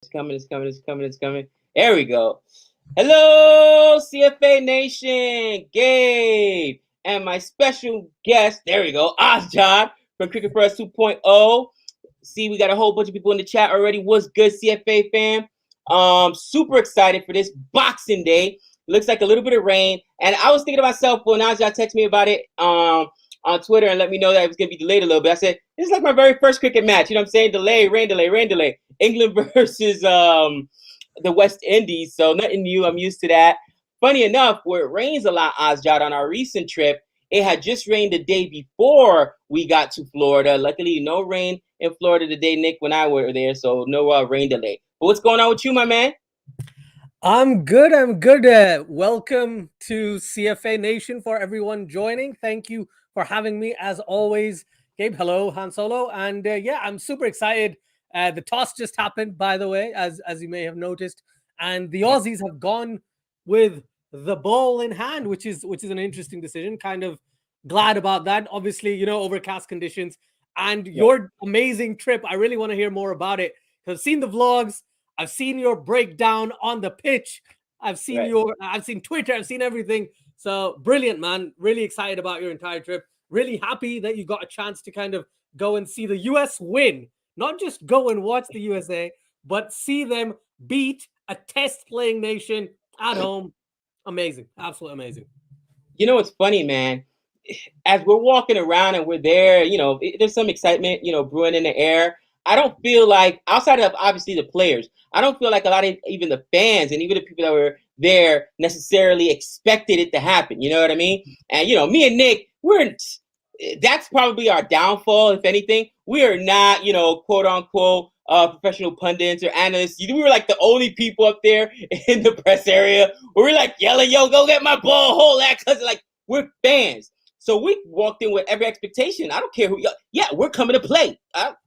It's coming. There we go. Hello, CFA Nation, Gabe, and my special guest, there we go, Asjad from Cricket Press 2.0. See, we got a whole bunch of people in the chat already. What's good, CFA fam? Super excited for this Boxing Day. Looks like a little bit of rain. And I was thinking to myself when Asjad texted me about it on Twitter and let me know that it was going to be delayed a little bit. I said, this is like my very first cricket match. You know what I'm saying? Delay, rain delay, rain delay. England versus the West Indies. So nothing new. I'm used to that. Funny enough, where it rains a lot, Asjad, on our recent trip, it had just rained the day before we got to Florida. Luckily, no rain in Florida the day Nick when I were there, so no rain delay. But what's going on with you, my man? I'm good. Welcome to CFA Nation for everyone joining. Thank you for having me as always. Gabe, hello, Han Solo. And I'm super excited. The toss just happened, by the way, as you may have noticed. And the Aussies have gone with the ball in hand, which is an interesting decision. Kind of glad about that. Obviously, overcast conditions. And your amazing trip, I really want to hear more about it. Because I've seen the vlogs. I've seen your breakdown on the pitch. I've seen Twitter. I've seen everything. So brilliant, man. Really excited about your entire trip. Really happy that you got a chance to kind of go and see the US win. Not just go and watch the USA, but see them beat a test playing nation at home. Amazing. Absolutely amazing. You know what's funny, man? As we're walking around and we're there, there's some excitement, brewing in the air. I don't feel like, outside of obviously the players, I don't feel like a lot of even the fans and even the people that were there necessarily expected it to happen. You know what I mean? And, me and Nick, that's probably our downfall, if anything. We are not, quote unquote, professional pundits or analysts. We were like the only people up there in the press area where we're like yelling, yo, go get my ball, hold that, because like we're fans. So we walked in with every expectation. I don't care who. Yeah, we're coming to play.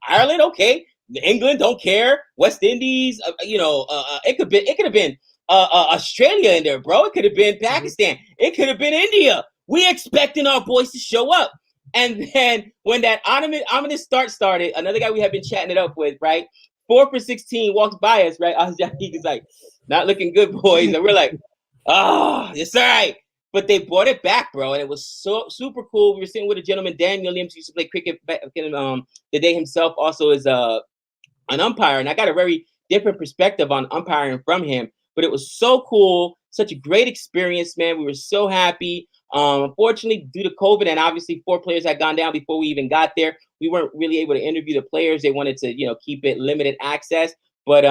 Ireland, okay. England, don't care. West Indies, it could have been Australia in there, bro. It could have been Pakistan. It could have been India. We expecting our boys to show up. And then when that ominous start started, another guy we have been chatting it up with, right? 4 for 16 walks by us, right? He's like, not looking good, boys. And we're like, oh, it's all right. But they brought it back, bro, and it was so super cool. We were sitting with a gentleman, Dan Williams, who used to play cricket back in the day himself, also is an umpire, and I got a very different perspective on umpiring from him. But it was so cool, such a great experience, man. We were so happy. Unfortunately, due to COVID, and obviously 4 players had gone down before we even got there, we weren't really able to interview the players. They wanted to, keep it limited access. But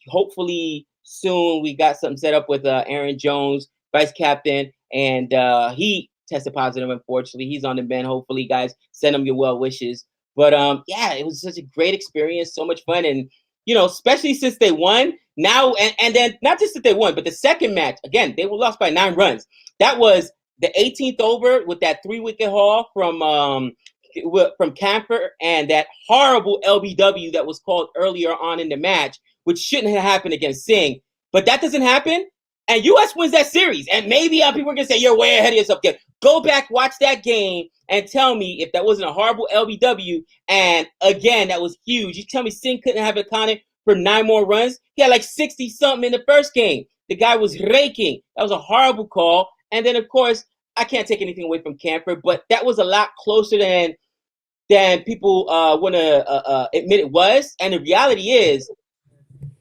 hopefully soon we got something set up with Aaron Jones, vice captain, and he tested positive. Unfortunately, he's on the bench. Hopefully, guys, send him your well wishes. But it was such a great experience, so much fun, and especially since they won. Now and then, not just that they won, but the second match again, they were lost by 9 runs. That was the 18th over with that 3-wicket haul from Camphor and that horrible LBW that was called earlier on in the match, which shouldn't have happened against Singh. But that doesn't happen. And U.S. wins that series. And maybe people are going to say, you're way ahead of yourself. Go back, watch that game, and tell me if that wasn't a horrible LBW. And again, that was huge. You tell me Singh couldn't have accounted for 9 more runs? He had like 60-something in the first game. The guy was raking. That was a horrible call. And then, of course, I can't take anything away from Camphor, but that was a lot closer than people want to admit it was. And the reality is,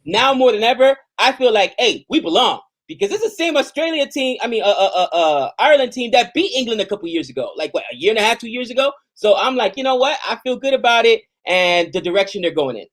now more than ever, I feel like, hey, we belong. Because it's the same Australia team, Ireland team that beat England a couple years ago. Like, a year and a half, 2 years ago? So I'm like, you know what? I feel good about it and the direction they're going in.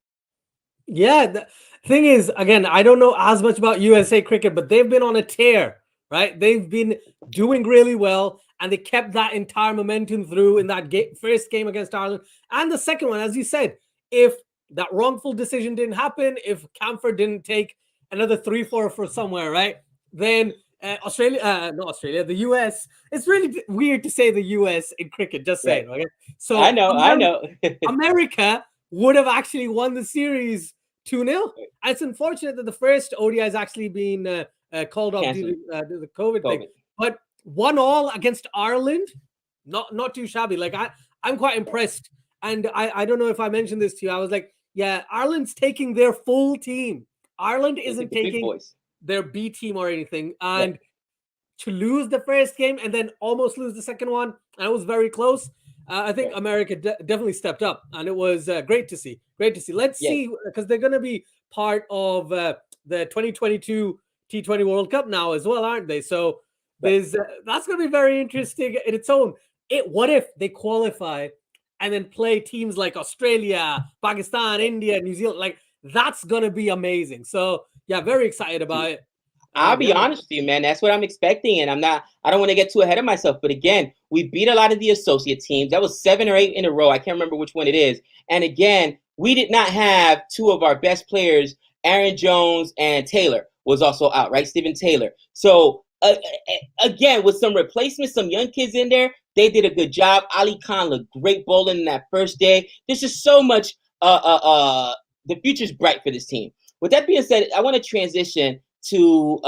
Yeah, the thing is, again, I don't know as much about USA cricket, but they've been on a tear, right? They've been doing really well, and they kept that entire momentum through in that first game against Ireland. And the second one, as you said, if that wrongful decision didn't happen, if Camphor didn't take another 3-4 for somewhere, right? Then not Australia, the US. It's really weird to say the US in cricket, just saying, okay? So I know. America would have actually won the series 2-0. It's unfortunate that the first ODI has actually been called off due to the COVID thing. But 1-1 against Ireland, not too shabby. Like I'm quite impressed. And I don't know if I mentioned this to you. I was like, Yeah, Ireland's taking their full team. Ireland They isn't take the big taking boys. their B team or anything. Right. And to lose the first game and then almost lose the second one, and it was very close. I think Right. America definitely stepped up, and it was great to see. Great to see. Let's Yes. see, because they're going to be part of the 2022 T20 World Cup now as well, aren't they? So Right. there's that's going to be very interesting in its own. What if they qualify and then play teams like Australia, Pakistan, Right. India, New Zealand? Like, that's going to be amazing. So yeah, very excited about it. I'll And be yeah, honest with you, man. That's what I'm expecting, and I don't want to get too ahead of myself. But again, we beat a lot of the associate teams. That was 7 or 8 in a row. I can't remember which one it is. And again, we did not have two of our best players. Aaron Jones and Taylor was also out, right? Stephen Taylor. So again, with some replacements, some young kids in there, they did a good job. Ali Khan looked great bowling in that first day. There's just so much. The future's bright for this team. With that being said, I want to transition to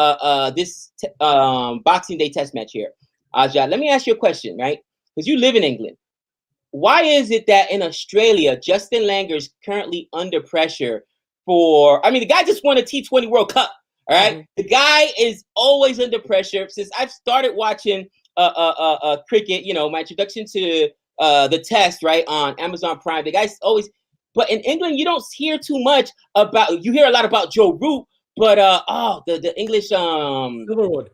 this Boxing Day test match here. Asjad, let me ask you a question, right? Because you live in England. Why is it that in Australia, Justin Langer is currently under pressure I mean, the guy just won a T20 World Cup, all right? The guy is always under pressure. Since I've started watching cricket, my introduction to the test, right, on Amazon Prime, the guy's always, but in England, you don't hear too much you hear a lot about Joe Root, but the English Silverwood.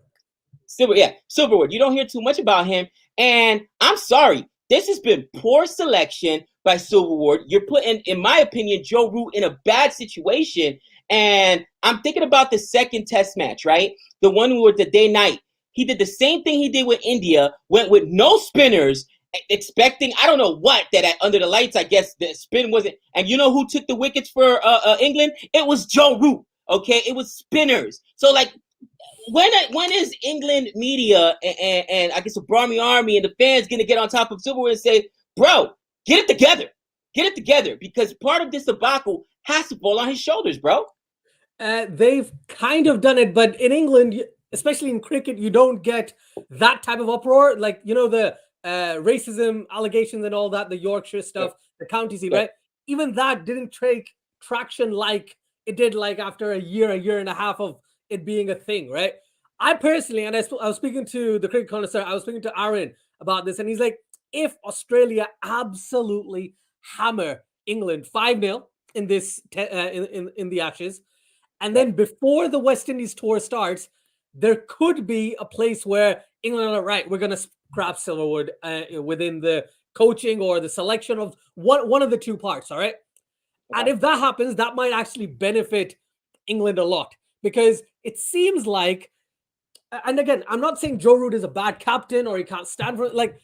Silverwood. You don't hear too much about him, and I'm sorry, this has been poor selection by Silverwood. You're putting, in my opinion, Joe Root in a bad situation, and I'm thinking about the second test match, right? The one with the day night. He did the same thing he did with India. Went with no spinners, expecting I don't know what that under the lights. I guess the spin wasn't. And you know who took the wickets for England? It was Joe Root. Okay, it was spinners. So like, when is England media and I guess the Barmy Army and the fans gonna get on top of Silverwood and say, bro, get it together, because part of this debacle has to fall on his shoulders, bro. They've kind of done it, but in England, especially in cricket, you don't get that type of uproar. Like, the racism allegations and all that, the Yorkshire stuff, the county scene, right? Even that didn't take traction like it did, like after a year and a half of it being a thing, right? I personally, and I was speaking to the cricket connoisseur, I was speaking to Aaron about this, and he's like, if Australia absolutely hammer England 5-0 in this in the Ashes, and then before the West Indies tour starts, there could be a place where England are right. We're going to scrap Silverwood within the coaching or the selection of one of the two parts. All right. And if that happens, that might actually benefit England a lot, because it seems like, and again, I'm not saying Joe Root is a bad captain or he can't stand for it. Like,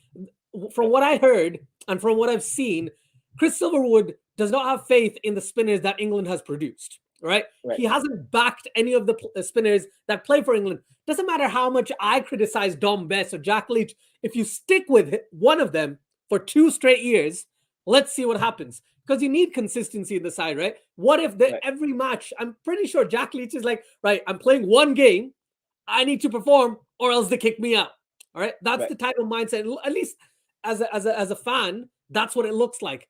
from what I heard and from what I've seen, Chris Silverwood does not have faith in the spinners that England has produced. Right? He hasn't backed any of the spinners that play for England. Doesn't matter how much I criticize Dom Bess or Jack Leach. If you stick with one of them for 2 straight years, let's see what happens. Because you need consistency in the side, right? What if every match, I'm pretty sure Jack Leach is like, right, I'm playing one game, I need to perform or else they kick me out. All right? That's the type of mindset, at least as a fan, that's what it looks like.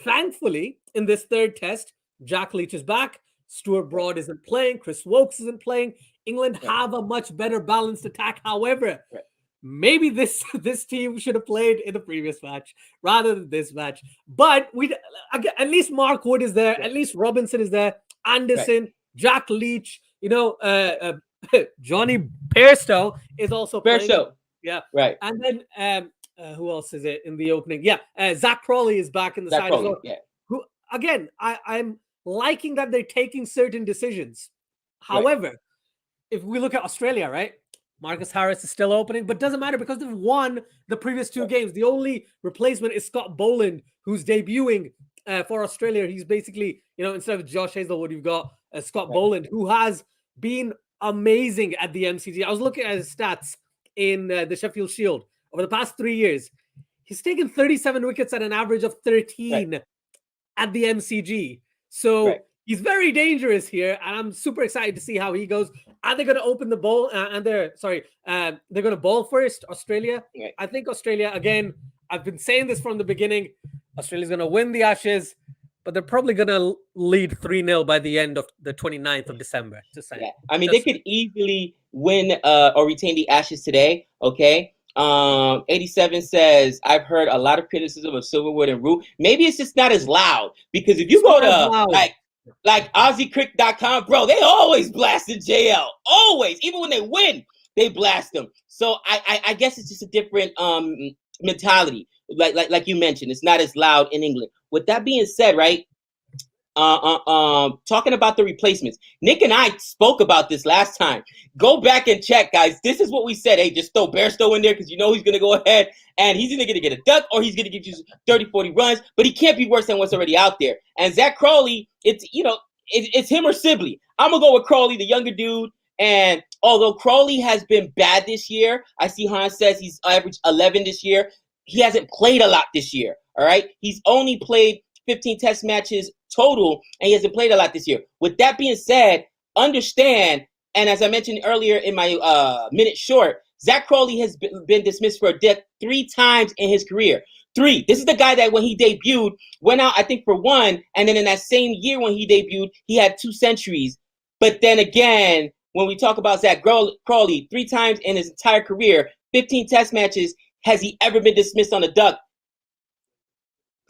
Thankfully, in this third test, Jack Leach is back. Stuart Broad isn't playing. Chris Wokes isn't playing. England have a much better balanced attack. However, maybe this team should have played in the previous match rather than this match. But at least Mark Wood is there. At least Robinson is there. Anderson, Jack Leach. Johnny Bairstow is also playing. Yeah, right. And then who else is it in the opening? Yeah, Zach Crawley is back in the side as well. Yeah. Who again? I'm liking that they're taking certain decisions. However, if we look at Australia, right? Marcus Harris is still opening, but doesn't matter because they've won the previous 2 games. The only replacement is Scott Boland, who's debuting for Australia. He's basically, instead of Josh Hazlewood, you've got Scott Boland, who has been amazing at the MCG. I was looking at his stats in the Sheffield Shield over the past 3 years. He's taken 37 wickets at an average of 13 at the MCG. So he's very dangerous here, and I'm super excited to see how he goes. Are they going to open the bowl? They're going to bowl first, Australia. I think Australia, again, I've been saying this from the beginning. Australia's going to win the Ashes. but they're probably going to lead 3-0 by the end of the 29th of December. Just saying. Yeah, I mean, they could easily win or retain the Ashes today. Okay. 87 says, I've heard a lot of criticism of Silverwood and Root. Maybe it's just not as loud, because if you go to like AussieCrick.com, bro, they always blasted JL. Always. Even when they win, they blast them. So I guess it's just a different mentality. Like you mentioned, it's not as loud in England. With that being said, right? Talking about the replacements, Nick and I spoke about this last time. Go back and check, guys. This is what we said. Hey, just throw Bairstow in there, because you know he's going to go ahead and he's either going to get a duck or he's going to give you 30, 40 runs, but he can't be worse than what's already out there. And Zach Crawley, it's him or Sibley. I'm going to go with Crawley, the younger dude. And although Crawley has been bad this year, I see Hans says he's averaged 11 this year. He hasn't played a lot this year. All right. He's only played 15 test matches total, and he hasn't played a lot this year. With that being said, understand, and as I mentioned earlier in my minute short, Zach Crawley has been dismissed for a death 3 times in his career. 3. This is the guy that when he debuted, went out, I think, for 1, and then in that same year when he debuted, he had 2 centuries. But then again, when we talk about Zach Crawley, 3 times in his entire career, 15 test matches, has he ever been dismissed on a duck?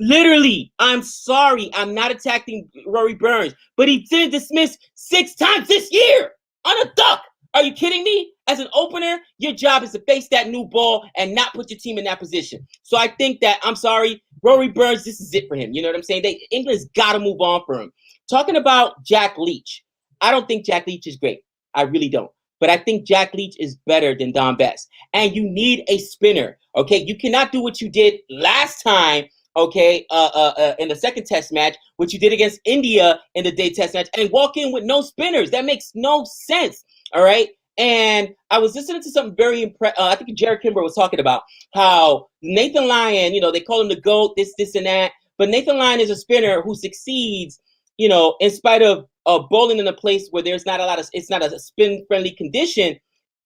Literally, I'm sorry, I'm not attacking Rory Burns, but he did dismiss 6 times this year on a duck. Are you kidding me? As an opener, your job is to face that new ball and not put your team in that position. So I think that, I'm sorry, Rory Burns, this is it for him. You know what I'm saying? England's got to move on for him. Talking about Jack Leach, I don't think Jack Leach is great. I really don't. But I think Jack Leach is better than Don Best. And you need a spinner, okay? You cannot do what you did last time, okay, in the second test match, which you did against India in the day test match, and walk in with no spinners. That makes no sense, all right? And I was listening to something very impressive. I think Jared Kimber was talking about how Nathan Lyon, they call him the GOAT, this, and that. But Nathan Lyon is a spinner who succeeds, in spite of bowling in a place where there's not a lot of, it's not a spin-friendly condition,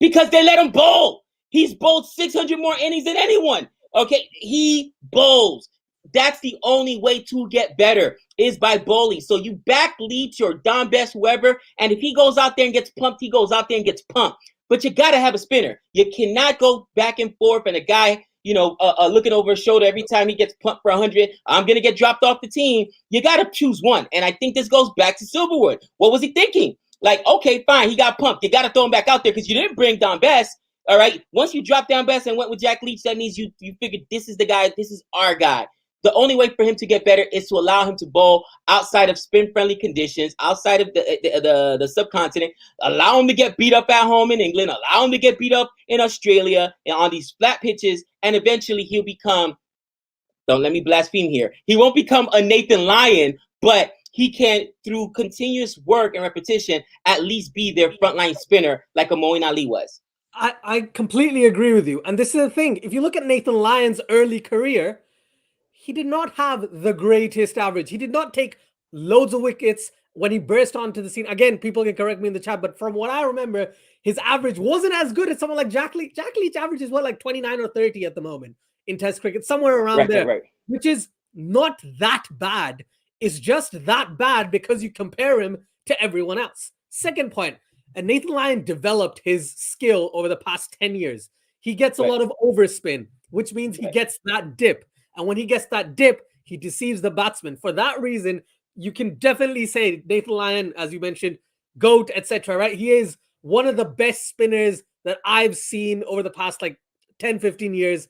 because they let him bowl. He's bowled 600 more innings than anyone, okay? He bowls. That's the only way to get better, is by bowling. So you back Leach or Don Best, whoever, and if he goes out there and gets pumped, he goes out there and gets pumped. But you got to have a spinner. You cannot go back and forth and a guy, looking over his shoulder every time he gets pumped for 100. I'm going to get dropped off the team. You got to choose one. And I think this goes back to Silverwood. What was he thinking? Like, okay, fine, he got pumped. You got to throw him back out there because you didn't bring Don Best. All right. Once you drop down Best and went with Jack Leach, that means you figured this is the guy, this is our guy. The only way for him to get better is to allow him to bowl outside of spin-friendly conditions, outside of the subcontinent. Allow him to get beat up at home in England. Allow him to get beat up in Australia and on these flat pitches. And eventually he'll become, don't let me blaspheme here, he won't become a Nathan Lyon, but he can, through continuous work and repetition, at least be their frontline spinner like a Moeen Ali was. I completely agree with you. And this is the thing. If you look at Nathan Lyon's early career, he did not have the greatest average. He did not take loads of wickets when he burst onto the scene. Again, people can correct me in the chat, but from what I remember, his average wasn't as good as someone like Jack Leach. Jack Leach averages like 29 or 30 at the moment in Test cricket, somewhere around there, right. Which is not that bad. It's just that bad because you compare him to everyone else. Second point, Nathan Lyon developed his skill over the past 10 years. He gets a lot of overspin, which means he gets that dip. And when he gets that dip, he deceives the batsman. For that reason, you can definitely say Nathan Lyon, as you mentioned, GOAT, etc., right? He is one of the best spinners that I've seen over the past 10, 15 years,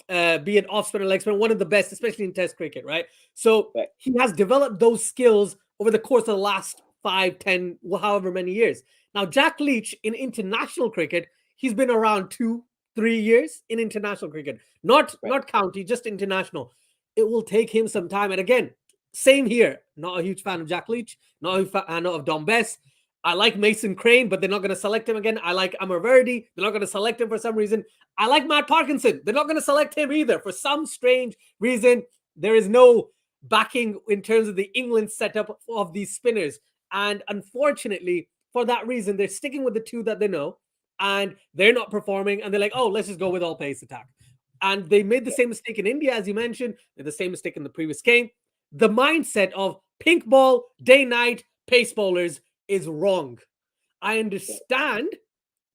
be it off spinner, leg spinner, one of the best, especially in Test cricket, right? So he has developed those skills over the course of the last 5, 10, however many years. Now, Jack Leach in international cricket, he's been around 2-3 years in international cricket, not county, just international. It will take him some time. And again, same here. Not a huge fan of Jack Leach, not a huge fan of Don Best. I like Mason Crane, but they're not going to select him again. I like Amar Verdi. They're not going to select him for some reason. I like Matt Parkinson. They're not going to select him either. For some strange reason, there is no backing in terms of the England setup of these spinners. And unfortunately, for that reason, they're sticking with the 2 that they know. And they're not performing, and they're like, oh, let's just go with all pace attack. And they made the same mistake in India, as you mentioned. They made the same mistake in the previous game. The mindset of pink ball, day, night, pace bowlers is wrong. I understand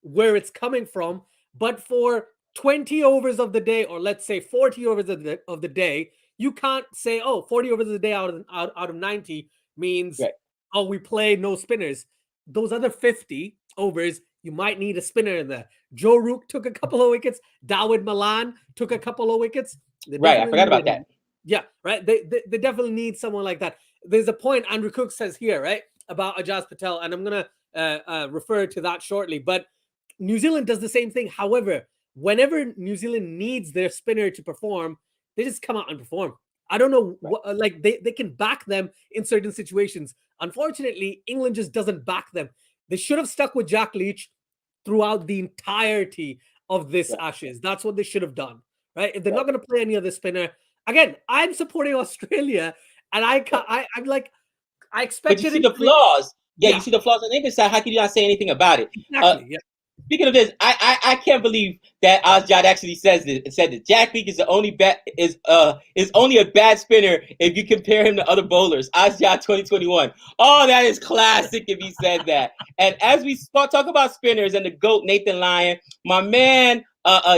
where it's coming from, but for 20 overs of the day, or let's say 40 overs of the day, you can't say, oh, 40 overs of the day out of 90 means, Right. oh, we play no spinners. Those other 50 overs, you might need a spinner in there. Joe Rook took a couple of wickets. Dawid Malan took a couple of wickets. Right, I forgot about that. Yeah, right. They definitely need someone like that. There's a point Andrew Cook says here, right, about Ajaz Patel, and I'm going to refer to that shortly. But New Zealand does the same thing. However, whenever New Zealand needs their spinner to perform, they just come out and perform. I don't know, what, like they can back them in certain situations. Unfortunately, England just doesn't back them. They should have stuck with Jack Leach throughout the entirety of this Ashes. That's what they should have done, right? If they're not going to play any other spinner, again, I'm supporting Australia, and I'm like, I expected. But you see the flaws. Yeah, Yeah. you see the flaws on the English side. How can you not say anything about it? Exactly. Yeah. Speaking of this, I can't believe that Asjad actually said that Jack Leach is the only is only a bad spinner if you compare him to other bowlers. Asjad 2021. Oh, that is classic if he said that. And as we talk about spinners and the GOAT Nathan Lyon, my man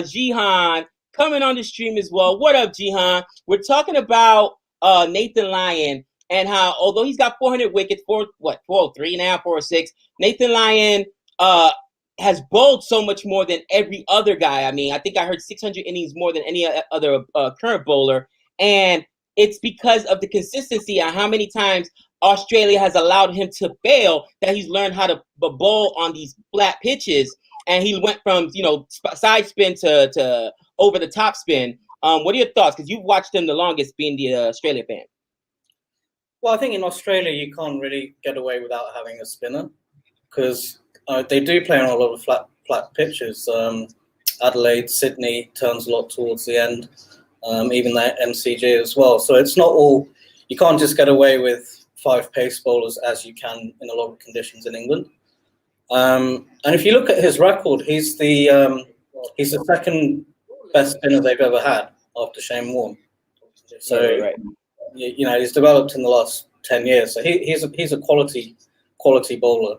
Jehan coming on the stream as well. What up, Jehan? We're talking about Nathan Lyon and how although he's got 400 wickets, 403 now, 406, Nathan Lyon has bowled so much more than every other guy. I mean, I think I heard 600 innings more than any other current bowler. And it's because of the consistency and how many times Australia has allowed him to fail that he's learned how to bowl on these flat pitches. And he went from, side spin to over the top spin. What are your thoughts? Because you've watched him the longest being the Australia fan. Well, I think in Australia, you can't really get away without having a spinner because they do play on a lot of flat pitches. Adelaide, Sydney turns a lot towards the end, even that MCG as well. So it's not all, you can't just get away with 5 pace bowlers as you can in a lot of conditions in England. And if you look at his record, he's the second best spinner they've ever had after Shane Warne. So, right. He's developed in the last 10 years. So he's a quality bowler.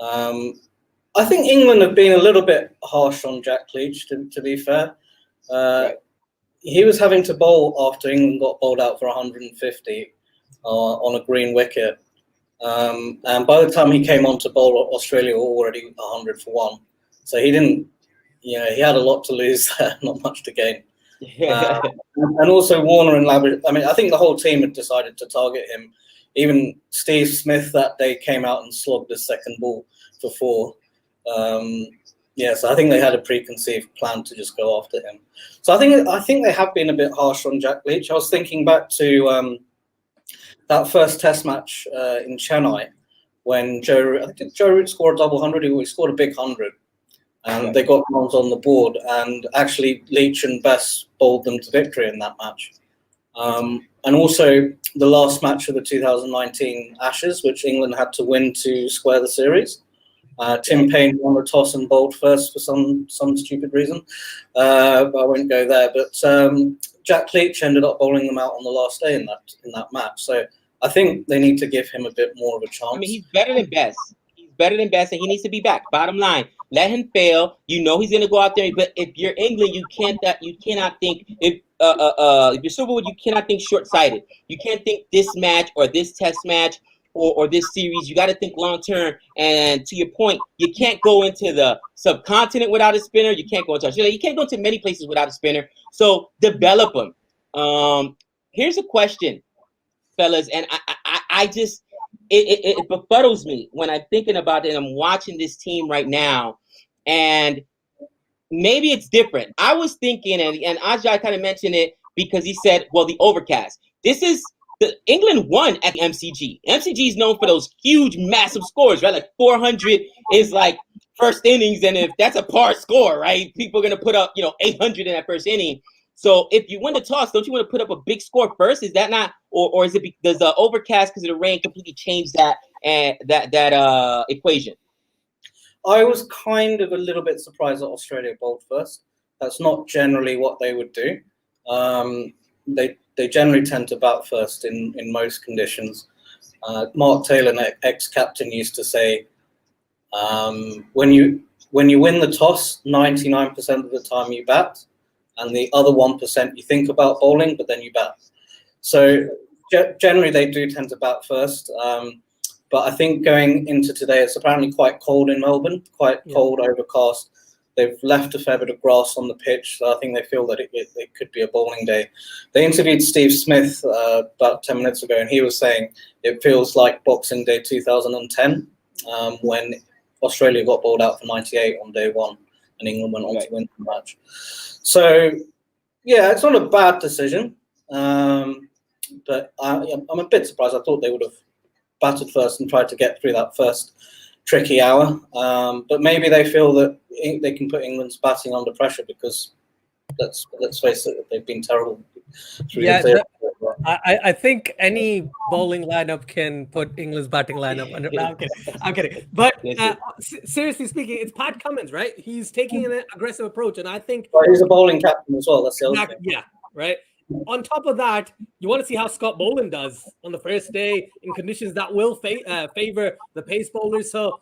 I think England have been a little bit harsh on Jack Leach, to be fair. He was having to bowl after England got bowled out for 150 on a green wicket. And by the time he came on to bowl, Australia were already 100 for 1. So he didn't, he had a lot to lose there, not much to gain. And also Warner and Labrador. I mean, I think the whole team had decided to target him. Even Steve Smith that day came out and slogged his second ball for 4. So I think they had a preconceived plan to just go after him. So I think they have been a bit harsh on Jack Leach. I was thinking back to that first Test match in Chennai when Joe Root scored a double 100. He scored a big 100. And they got runs on the board, and actually Leach and Bess bowled them to victory in that match. And also the last match of the 2019 Ashes, which England had to win to square the series. Tim Payne won the toss and bowled first for some stupid reason. I won't go there. But Jack Leach ended up bowling them out on the last day in that match. So I think they need to give him a bit more of a chance. I mean, he's better than Bess. And he needs to be back. Bottom line, let him fail. He's going to go out there. But if you're England, you cannot think if you're Silverwood, you cannot think short-sighted. You can't think this match or this Test match or this series. You got to think long-term. And to your point, you can't go into the subcontinent without a spinner. You can't go into Australia. You can't go into many places without a spinner. So develop them. Here's a question, fellas, and I just. It befuddles me when I'm thinking about it. I'm watching this team right now, and maybe it's different. I was thinking, and Ajay kind of mentioned it because he said, well, the overcast. England won at the MCG. MCG is known for those huge, massive scores, right? Like 400 is like first innings, and if that's a par score, right, people are going to put up, 800 in that first inning. So if you win the toss, don't you want to put up a big score first? Is that not, or is it does the overcast because of the rain completely change that equation? I was kind of a little bit surprised that Australia bowled first. That's not generally what they would do. They generally tend to bat first in most conditions. Mark Taylor, ex-captain, used to say, when you win the toss, 99% of the time you bat, and the other 1% you think about bowling, but then you bat. So generally they do tend to bat first. But I think going into today, it's apparently quite cold in Melbourne, quite cold, overcast. They've left a fair bit of grass on the pitch, so I think they feel that it could be a bowling day. They interviewed Steve Smith about 10 minutes ago, and he was saying it feels like Boxing Day 2010, when Australia got bowled out for 98 on day one, and England went on to win the match. So, yeah, it's not a bad decision, but I'm a bit surprised. I thought they would have batted first and tried to get through that first tricky hour, but maybe they feel that they can put England's batting under pressure because let's face it, they've been terrible. I think any bowling lineup can put England's batting lineup under. I'm kidding. But seriously speaking, it's Pat Cummins, right? He's taking an aggressive approach, and I think he's a bowling captain as well. That's the other thing. Yeah, right. On top of that, you want to see how Scott Boland does on the first day in conditions that will favor the pace bowlers. So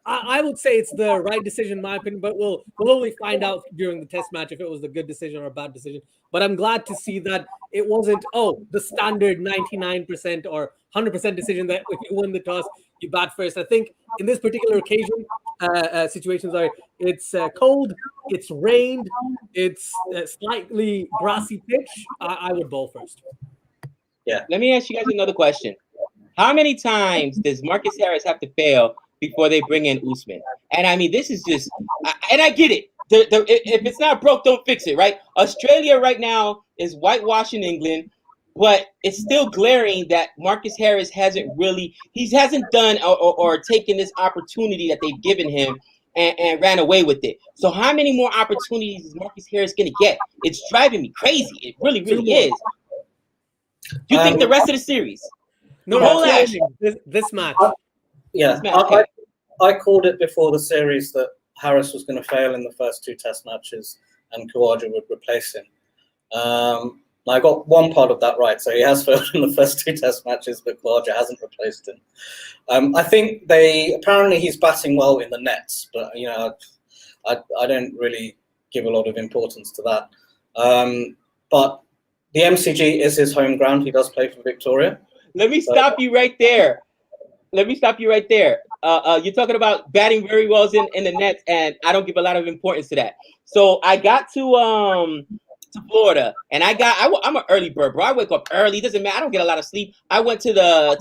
I would say it's the right decision, in my opinion, but we'll only find out during the test match if it was a good decision or a bad decision. But I'm glad to see that it wasn't, the standard 99% or 100% decision that if you win the toss, you bat first. I think in this particular occasion, situations are, it's cold, it's rained, it's a slightly grassy pitch. I would bowl first. Yeah. Let me ask you guys another question. How many times does Marcus Harris have to fail before they bring in Usman? And I mean, this is just, and I get it. If it's not broke, don't fix it, right? Australia right now is whitewashing England, but it's still glaring that Marcus Harris hasn't done or taken this opportunity that they've given him and ran away with it. So how many more opportunities is Marcus Harris going to get? It's driving me crazy. It really, really is. Do you think the rest of the series? No, whole action. This match. I called it before the series that Harris was going to fail in the first two test matches and Khawaja would replace him. I got one part of that right. So he has failed in the first two test matches, but Khawaja hasn't replaced him. I think apparently he's batting well in the nets, but I don't really give a lot of importance to that. But the MCG is his home ground. He does play for Victoria. Let me stop you right there. You're talking about batting very well in the nets, and I don't give a lot of importance to that. So I got to Florida, and I'm an early bird, bro. I wake up early. It doesn't matter. I don't get a lot of sleep. I went to the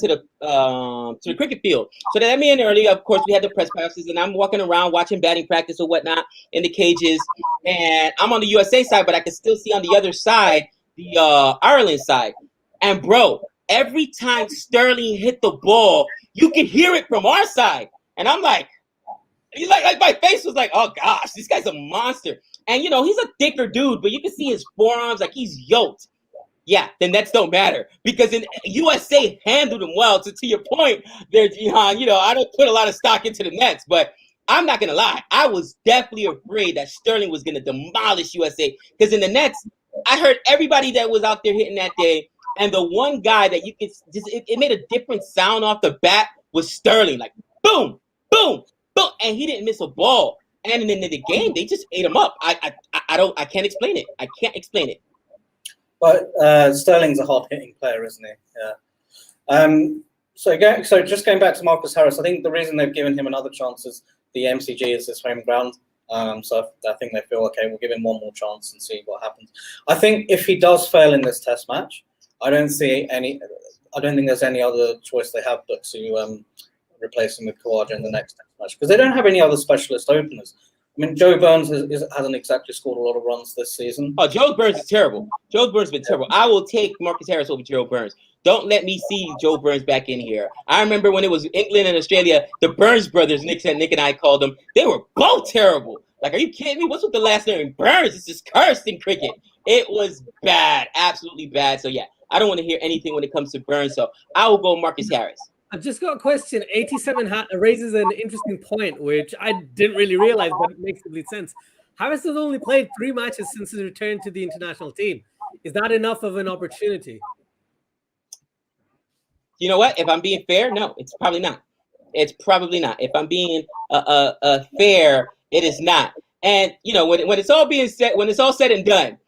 cricket field. So they let me in early. Of course, we had the press passes, and I'm walking around watching batting practice or whatnot in the cages. And I'm on the USA side, but I can still see on the other side the Ireland side. And bro, every time Sterling hit the ball, you can hear it from our side. And I'm like my face was like, oh gosh, this guy's a monster. And he's a thicker dude, but you can see his forearms like he's yoked. Yeah, the nets don't matter because in USA handled him well. To your point there, Jehan, I don't put a lot of stock into the nets, but I'm not gonna lie, I was definitely afraid that Sterling was gonna demolish USA because in the nets, I heard everybody that was out there hitting that day. And the one guy that you could it made a different sound off the bat was Sterling, like boom, boom, boom, and he didn't miss a ball. And in the game, they just ate him up. I can't explain it. I can't explain it. But Sterling's a hard-hitting player, isn't he? Yeah. So just going back to Marcus Harris, I think the reason they've given him another chance is the MCG is his home ground. So I think they feel, okay, we'll give him one more chance and see what happens. I think if he does fail in this test match, I don't think there's any other choice they have but to replace him with Khawaja in the next test match because they don't have any other specialist openers. I mean, Joe Burns hasn't exactly scored a lot of runs this season. Oh, Joe Burns is terrible. Joe Burns has been terrible. I will take Marcus Harris over Joe Burns. Don't let me see Joe Burns back in here. I remember when it was England and Australia, the Burns brothers, Nick and I called them, they were both terrible. Like, are you kidding me? What's with the last name? Burns is just cursed in cricket. It was bad, absolutely bad. So, yeah, I don't want to hear anything when it comes to Burns. So I will go Marcus Harris. I've just got a question. 87 raises an interesting point, which I didn't really realize, but it makes complete sense. Harris has only played 3 matches since his return to the international team. Is that enough of an opportunity? You know what? If I'm being fair, no, it's probably not. It's probably not. If I'm being fair, it is not. And when it's all being said, when it's all said and done,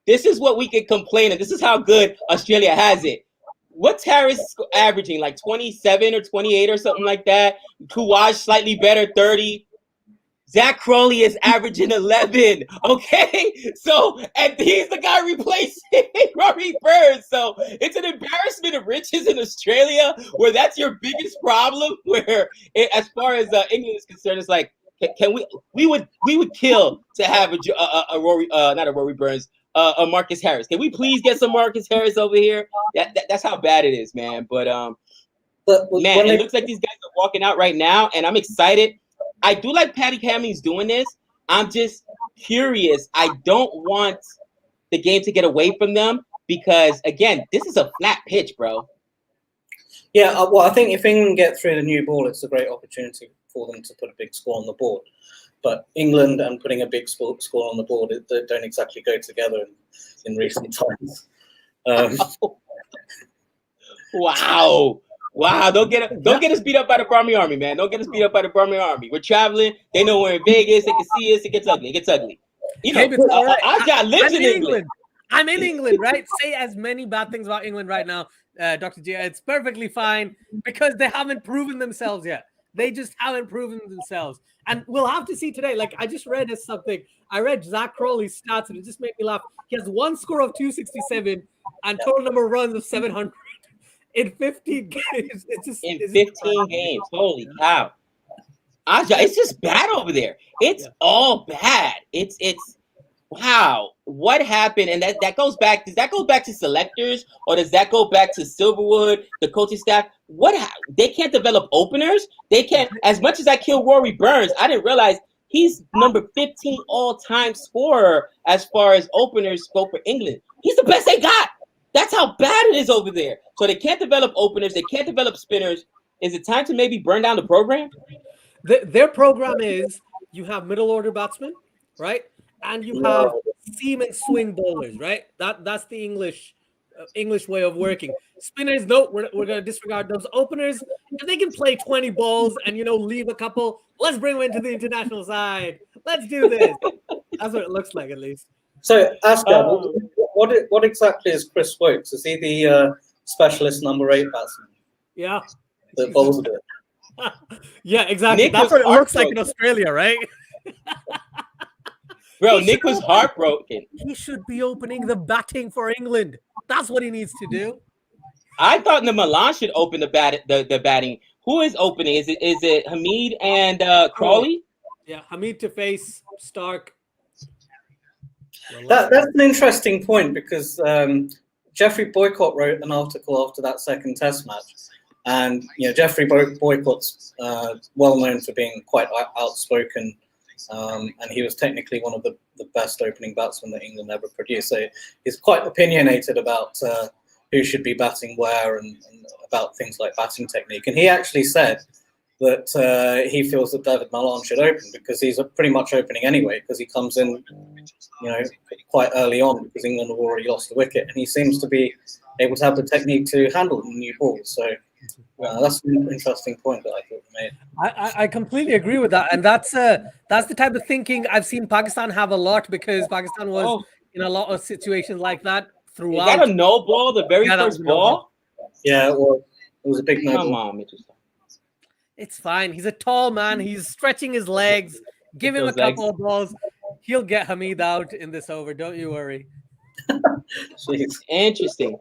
this is what we can complain, and this is how good Australia has it. What's Harris averaging? Like 27 or 28 or something like that. Kuwaj slightly better, 30. Zach Crowley is averaging 11. Okay, so and he's the guy replacing Rory Burns. So it's an embarrassment of riches in Australia, where that's your biggest problem. Where as far as England is concerned, it's like, can we would kill to have a Rory, not a Rory Burns, a Marcus Harris. Can we please get some Marcus Harris over here? That's how bad it is, man. But man, it looks like these guys are walking out right now, and I'm excited. I do like Patty Cummings doing this. I'm just curious. I don't want the game to get away from them because, again, this is a flat pitch, bro. Yeah, well, I think if England get through the new ball, it's a great opportunity for them to put a big score on the board. But England and putting a big score on the board, they don't exactly go together in recent times. Wow! Don't get us beat up by the Barmy Army, man. Don't get us beat up by the Barmy Army. We're traveling. They know we're in Vegas. They can see us. It gets ugly. You know, Asjad lives in England. I'm in England, right? Say as many bad things about England right now, Dr. G. It's perfectly fine because they haven't proven themselves yet. They just haven't proven themselves. And we'll have to see today. Like, I just read something. I read Zach Crowley's stats, and it just made me laugh. He has one score of 267 and total number of runs of 700 in 15 games. In 15 games. Holy cow. Asjad, it's just bad over there. It's all bad. It's wow. What happened? And that goes back. Does that go back to selectors, or does that go back to Silverwood, the coaching staff? They can't develop openers. They can't. As much as I kill Rory Burns, I didn't realize he's number 15 all-time scorer as far as openers go for England. He's the best they got. That's how bad it is over there. So they can't develop openers. They can't develop spinners. Is it time to maybe burn down the program? Their program is you have middle order batsmen, right? And you have seam and swing bowlers, right? That's the English way of working. Spinners, no, we're going to disregard those. Openers, and they can play 20 balls and leave a couple. Let's bring them into the international side. Let's do this. That's what it looks like, at least. So, Asjad, what exactly is Chris Wokes? Is he the specialist number 8 batsman? Yeah. The bowls a bit. Yeah, exactly. That's what it looks like in Australia, right? Bro, Nick was heartbroken. He should be opening the batting for England. That's what he needs to do. I thought the Milan should open the batting. Who is opening? Is it Hamid and Crawley? Yeah, Hamid to face Starc. That's an interesting point because Jeffrey Boycott wrote an article after that second Test match, and Jeffrey Boycott's well known for being quite outspoken, and he was technically one of the best opening batsmen that England ever produced. So he's quite opinionated about who should be batting where and about things like batting technique. And he actually said that he feels that David Malan should open because he's pretty much opening anyway because he comes in, quite early on because England have already lost the wicket, and he seems to be able to have the technique to handle the new ball. So that's an interesting point that I thought you made. I completely agree with that, and that's the type of thinking I've seen Pakistan have a lot because Pakistan was in a lot of situations like that throughout. Is that a no ball? The very first ball? Yeah, well, it was a big no. Come on, Mitchell. It's fine. He's a tall man. He's stretching his legs. Give him a couple of balls. He'll get Hamid out in this over. Don't you worry. Interesting.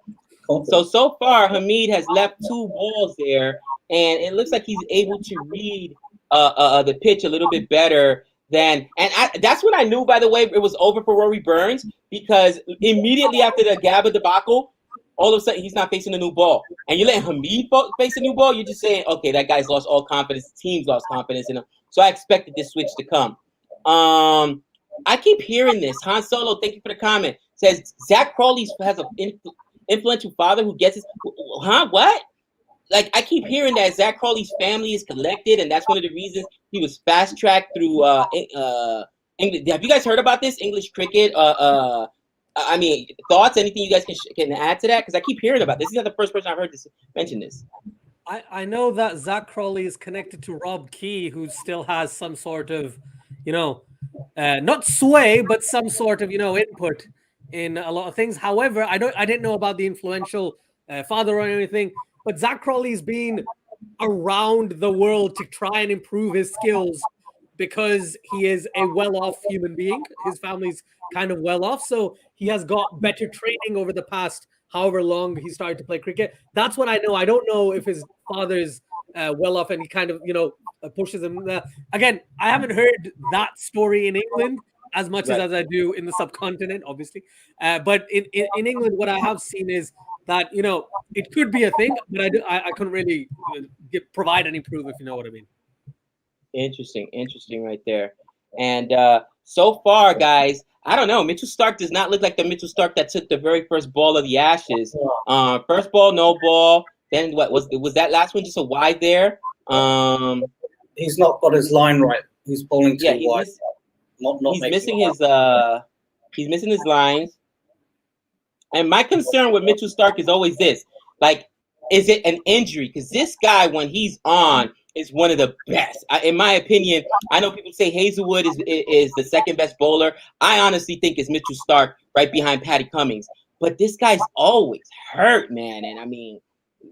So far, Hamid has left 2 balls there, and it looks like he's able to read the pitch a little bit better than. And that's when I knew, by the way, it was over for Rory Burns because immediately after the Gabe debacle, all of a sudden he's not facing a new ball, and you let Hamid face a new ball. You're just saying, okay, that guy's lost all confidence. The team's lost confidence in him. So I expected this switch to come. I keep hearing this. Han Solo, thank you for the comment. Says Zach Crowley has an influential father who gets his. Huh? What? Like I keep hearing that Zach Crowley's family is collected, and that's one of the reasons he was fast tracked through English. Have you guys heard about this English cricket? I mean, thoughts? Anything you guys can add to that? Because I keep hearing about this. This is not the first person I've heard mention this. I know that Zach Crawley is connected to Rob Key, who still has some sort of, not sway, but some sort of, input in a lot of things. However, I didn't know about the influential father or anything, but Zach Crawley's been around the world to try and improve his skills because he is a well-off human being. His family's kind of well-off, so he has got better training over the past however long he started to play cricket. That's what I know. I don't know if his father's well off and he kind of, pushes him. Again, I haven't heard that story in England as much as I do in the subcontinent, obviously. But in England, what I have seen is that, it could be a thing, but I couldn't really provide any proof, if you know what I mean. Interesting right there. And so far, guys, I don't know. Mitchell Starc does not look like the Mitchell Starc that took the very first ball of the Ashes. First ball, no ball. Then what was that last one? Just a wide there. He's not got his line right. He's bowling too wide. He's missing his lines. And my concern with Mitchell Starc is always this: like, is it an injury? Because this guy, when he's on, is one of the best. In my opinion, I know people say Hazelwood is the second best bowler. I honestly think it's Mitchell Starc right behind Patty Cummins. But this guy's always hurt, man. And I mean,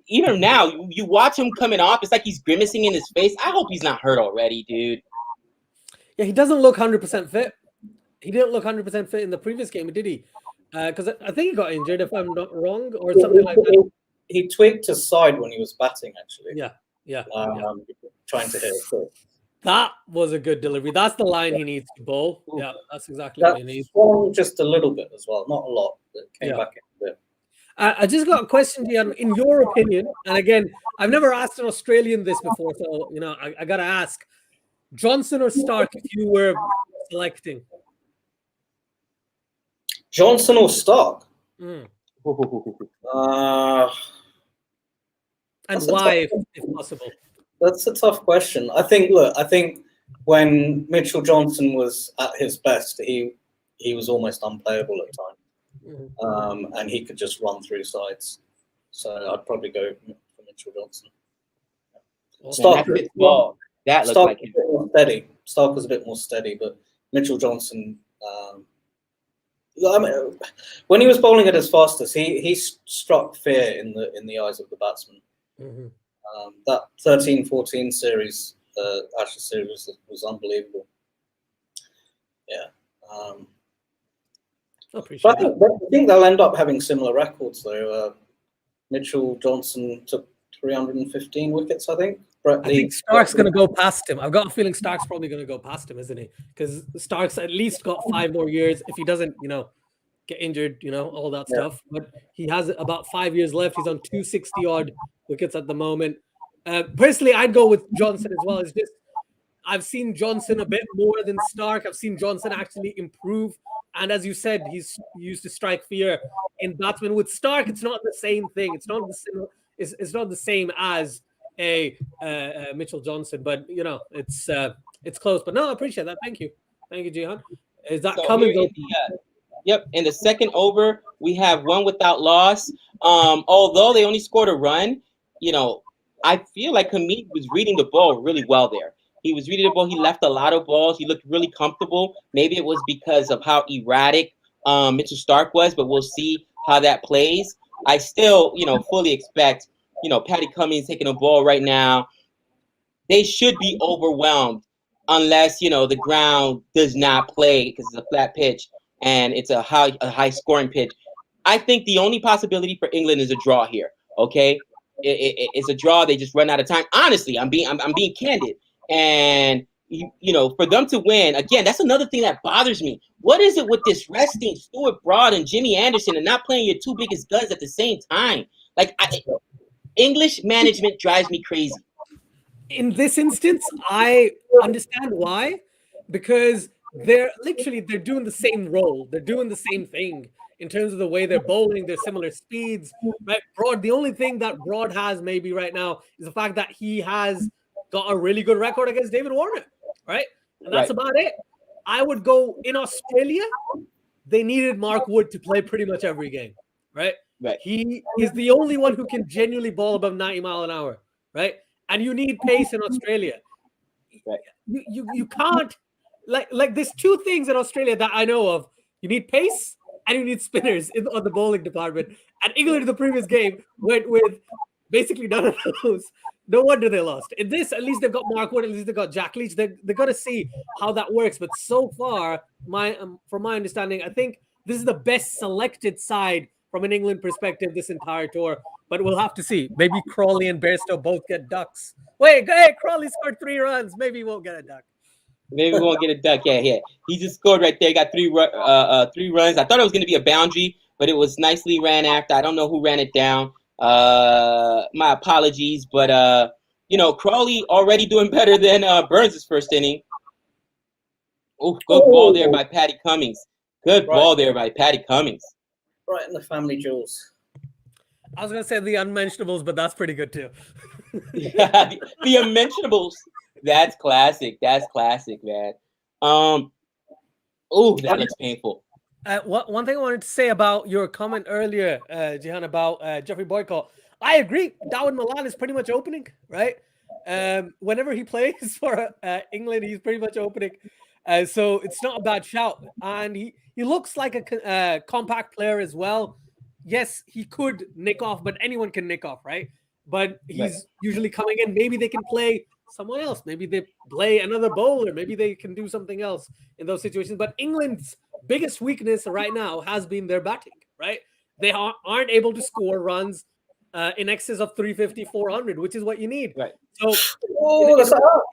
even now, you watch him coming off, it's like he's grimacing in his face. I hope he's not hurt already, dude. Yeah, he doesn't look 100% fit. He didn't look 100% fit in the previous game, did he? Because I think he got injured, if I'm not wrong, or something like that. He tweaked his side when he was batting, actually. Yeah. Trying to hit it. That was a good delivery. That's the line he needs to bowl. Yeah, that's exactly what he needs. Just a little bit as well, not a lot. That came back in a bit. I just got a question, Jehan. In your opinion, and again, I've never asked an Australian this before, so I gotta ask: Johnson or Starc if you were selecting? Johnson or Starc? And why, if possible? That's a tough question. I think when Mitchell Johnson was at his best, he was almost unplayable at times. And he could just run through sides. So I'd probably go for Mitchell Johnson. Starc was a bit more steady, but Mitchell Johnson, when he was bowling at his fastest, he struck fear in the eyes of the batsman. That 13-14 series, Ashes series, was unbelievable. Yeah. I think they'll end up having similar records, though. Mitchell Johnson took 315 wickets, I think. I think Starc's going to go past him. I've got a feeling Starc's probably going to go past him, isn't he? Because Starc's at least got 5 more years. If he doesn't, get injured, all that stuff. But he has about 5 years left. He's on 260-odd wickets at the moment. Personally, I'd go with Johnson as well. It's just I've seen Johnson a bit more than Starc. I've seen Johnson actually improve. And as you said, he's used to strike fear in batsmen. With Starc, it's not the same thing. It's not the same as a Mitchell Johnson. But it's close. But no, I appreciate that. Thank you, Jehan. Is that coming? Yep. In the second over, we have one without loss. Although they only scored a run, I feel like Hamid was reading the ball really well there. He was reading the ball. He left a lot of balls. He looked really comfortable. Maybe it was because of how erratic Mitchell Starc was, but we'll see how that plays. I still, fully expect, Patty Cummins taking a ball right now. They should be overwhelmed unless, the ground does not play because it's a flat pitch and it's a high scoring pitch. I think the only possibility for England is a draw here. Okay, it's a draw. They just run out of time. Honestly, I'm being candid. And for them to win again, that's another thing that bothers me. What is it with this resting Stuart Broad and Jimmy Anderson and not playing your 2 biggest guns at the same time? Like, English management drives me crazy. In this instance, I understand why, because they're doing the same role. They're doing the same thing in terms of the way they're bowling. They're similar speeds, right? Broad, the only thing that Broad has maybe right now is the fact that he has got a really good record against David Warner, right? And that's about it. I would go in Australia. they needed Mark Wood to play pretty much every game, right? Right. He is the only one who can genuinely ball above 90 mile an hour, right? And you need pace in Australia. Right. You can't like there's two things in Australia that I know of. You need pace and you need spinners on the bowling department. And England in the previous game went with basically none of those. No wonder they lost. In this, at least they've got Mark Wood, at least they've got Jack Leach. They've got to see how that works. But so far, from my understanding, I think this is the best selected side from an England perspective this entire tour. But we'll have to see. Maybe Crawley and Bairstow both get ducks. Wait, hey, Crawley scored 3 runs. Maybe he won't get a duck. Maybe we won't get a duck. Yeah. He just scored right there. Got 3 runs. I thought it was going to be a boundary, but it was nicely ran after. I don't know who ran it down. My apologies, but Crawley already doing better than Burns' first inning. Oh, good ball there by Patty Cummings. Good ball there by Patty Cummings. Right in the family jewels. I was gonna say the unmentionables, but that's pretty good too. Yeah, the unmentionables. That's classic. That's classic, man. Oh, that looks painful. One thing I wanted to say about your comment earlier, Jehan, about Jeffrey Boycott. I agree. Darwin Milan is pretty much opening, right? Whenever he plays for England, he's pretty much opening. So it's not a bad shout. And he looks like a compact player as well. Yes, he could nick off, but anyone can nick off, right? But he's usually coming in. Maybe they can play someone else. Maybe they play another bowler. Maybe they can do something else in those situations. But England's biggest weakness right now has been their batting, right? They aren't able to score runs in excess of 350, 400, which is what you need. Right. So,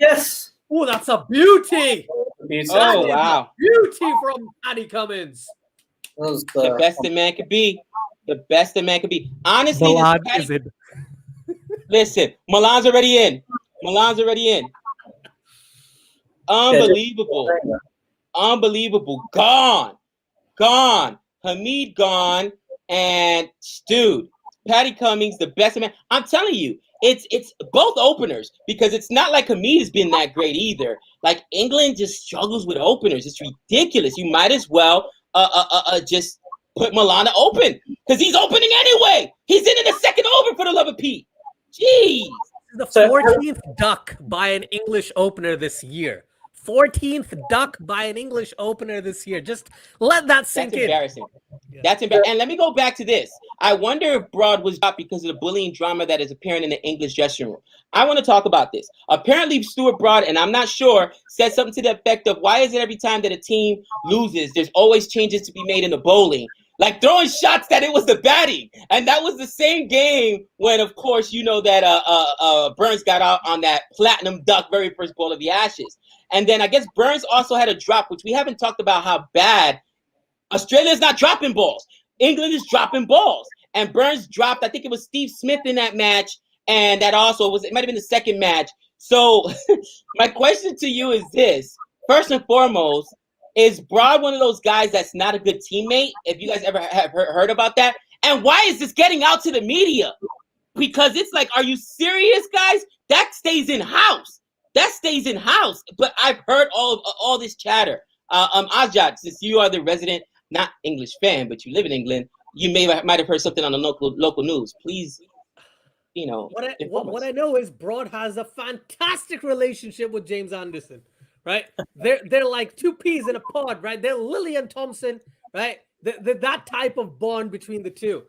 yes. Oh, that's a beauty. Oh, wow. Beauty from Paddy Cummins. The best a man could be. The best a man could be. Honestly, listen, Milan's already in. Unbelievable. Unbelievable. Gone. Hamid gone. And dude, Patty Cummings, the best man. I'm telling you, it's both openers, because it's not like Hamid has been that great either. Like, England just struggles with openers. It's ridiculous. You might as well just put Milan to open, because he's opening anyway. He's in the second over, for the love of Pete. Jeez. The 14th duck by an English opener this year. 14th duck by an English opener this year. Just let that sink in. Embarrassing. Yeah. That's embarrassing. And let me go back to this. I wonder if Broad was dropped because of the bullying drama that is apparent in the English dressing room. I want to talk about this. Apparently, Stuart Broad, and I'm not sure, said something to the effect of, why is it every time that a team loses, there's always changes to be made in the bowling? Like, throwing shots that it was the batting. And that was the same game when, of course, you know that Burns got out on that platinum duck, very first ball of the Ashes. And then I guess Burns also had a drop, which we haven't talked about how bad Australia is not dropping balls. England is dropping balls. And Burns dropped, I think it was Steve Smith in that match. And that also it might have been the second match. So my question to you is this. First and foremost, is Broad one of those guys that's not a good teammate? If you guys ever have heard about that. And why is this getting out to the media? Because it's like, are you serious, guys? That stays in-house. But I've heard all this chatter. Asjad, since you are the resident, not English fan, but you live in England, you might have heard something on the local news. Please, what I know is Broad has a fantastic relationship with James Anderson, right? They're like two peas in a pod, right? They're Lily and Thompson, right? They're that type of bond between the two.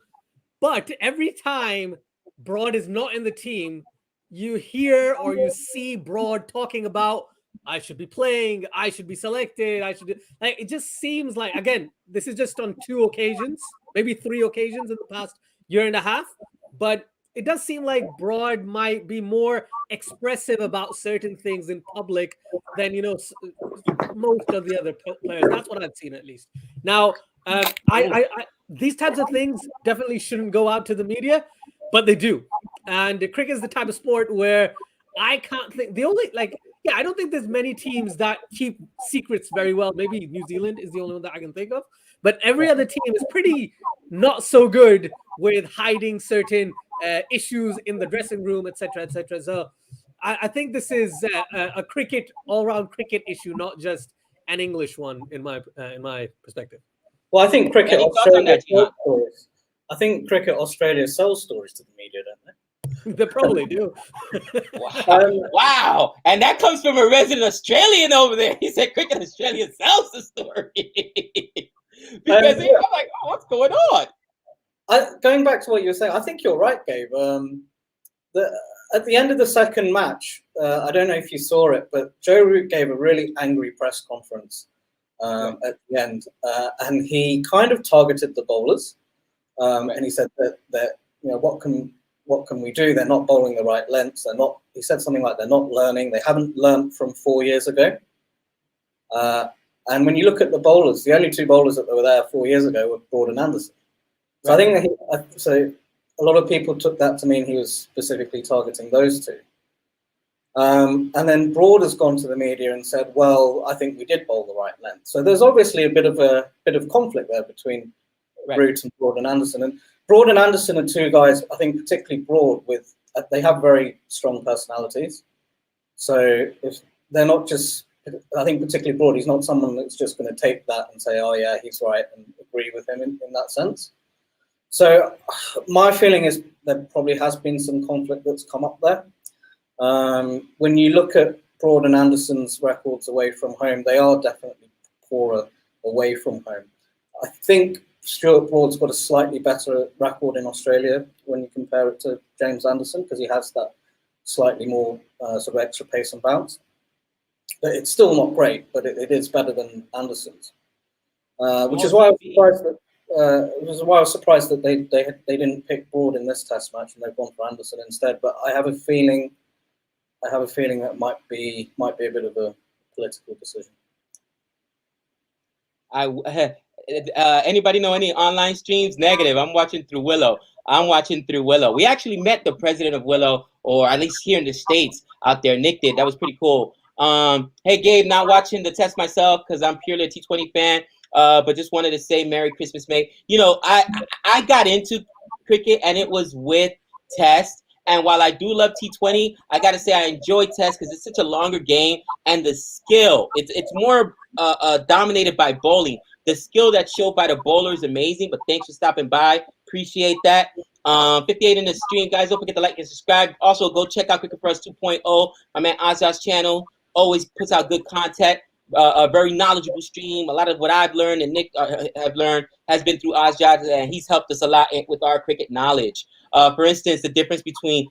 But every time Broad is not in the team, you hear or you see Broad talking about, I should be playing, I should be selected, like, it just seems like, again, this is just on 2 occasions, maybe 3 occasions in the past year and a half, but it does seem like Broad might be more expressive about certain things in public than, most of the other players. That's what I've seen, at least. Now, I these types of things definitely shouldn't go out to the media, but they do. And cricket is the type of sport where I can't think I don't think there's many teams that keep secrets very well. Maybe New Zealand is the only one that I can think of, but every other team is pretty not so good with hiding certain issues in the dressing room, etc., etc. So I think this is a all-round cricket issue, not just an English one, in my perspective. Well, I think Cricket Any thoughts on Australia that, Jehan? sells stories. I think Cricket Australia sells stories to the media, don't they? They probably do. Wow. Wow. And that comes from a resident Australian over there. He said Cricket Australia sells the story. Because I'm like, oh, what's going on? Going back to what you were saying, I think you're right, Gabe. At the end of the second match, I don't know if you saw it, but Joe Root gave a really angry press conference at the end, and he kind of targeted the bowlers, and he said that what can we do? They're not bowling the right lengths. They're not. He said something like they're not learning. They haven't learned from 4 years ago. And when you look at the bowlers, the only two bowlers that were there 4 years ago were Broad and Anderson. So I think so. A lot of people took that to mean he was specifically targeting those two. And then Broad has gone to the media and said, "Well, I think we did bowl the right length." So there's obviously a bit of conflict there between Root and Broad and Anderson. And Broad and Anderson are two guys, I think, particularly Broad, they have very strong personalities. So if they're not just, I think particularly Broad, he's not someone that's just going to take that and say, "Oh yeah, he's right," and agree with him in that sense. So my feeling is there probably has been some conflict that's come up there. When you look at Broad and Anderson's records away from home, they are definitely poorer away from home. I think Stuart Broad's got a slightly better record in Australia when you compare it to James Anderson, because he has that slightly more sort of extra pace and bounce. But it's still not great, but it is better than Anderson's, which is why I was surprised that they didn't pick Broad in this Test match and they've gone for Anderson instead. But I have a feeling that might be a bit of a political decision. Anybody know any online streams? Negative. I'm watching through Willow. We actually met the president of Willow, or at least here in the States out there. Nick did. That was pretty cool. Hey, Gabe, not watching the Test myself because I'm purely a T20 fan. But just wanted to say Merry Christmas, mate. I got into cricket and it was with Test. And while I do love T20, I got to say I enjoy Test because it's such a longer game, and the skill, it's more dominated by bowling. The skill that's showed by the bowler is amazing, but thanks for stopping by. Appreciate that. 58 in the stream, guys. Don't forget to like and subscribe. Also, go check out Cricket for Us 2.0. My man Asjad's channel always puts out good content. A very knowledgeable stream. A lot of what I've learned and Nick have learned has been through Asjad, and he's helped us a lot with our cricket knowledge. For instance, the difference between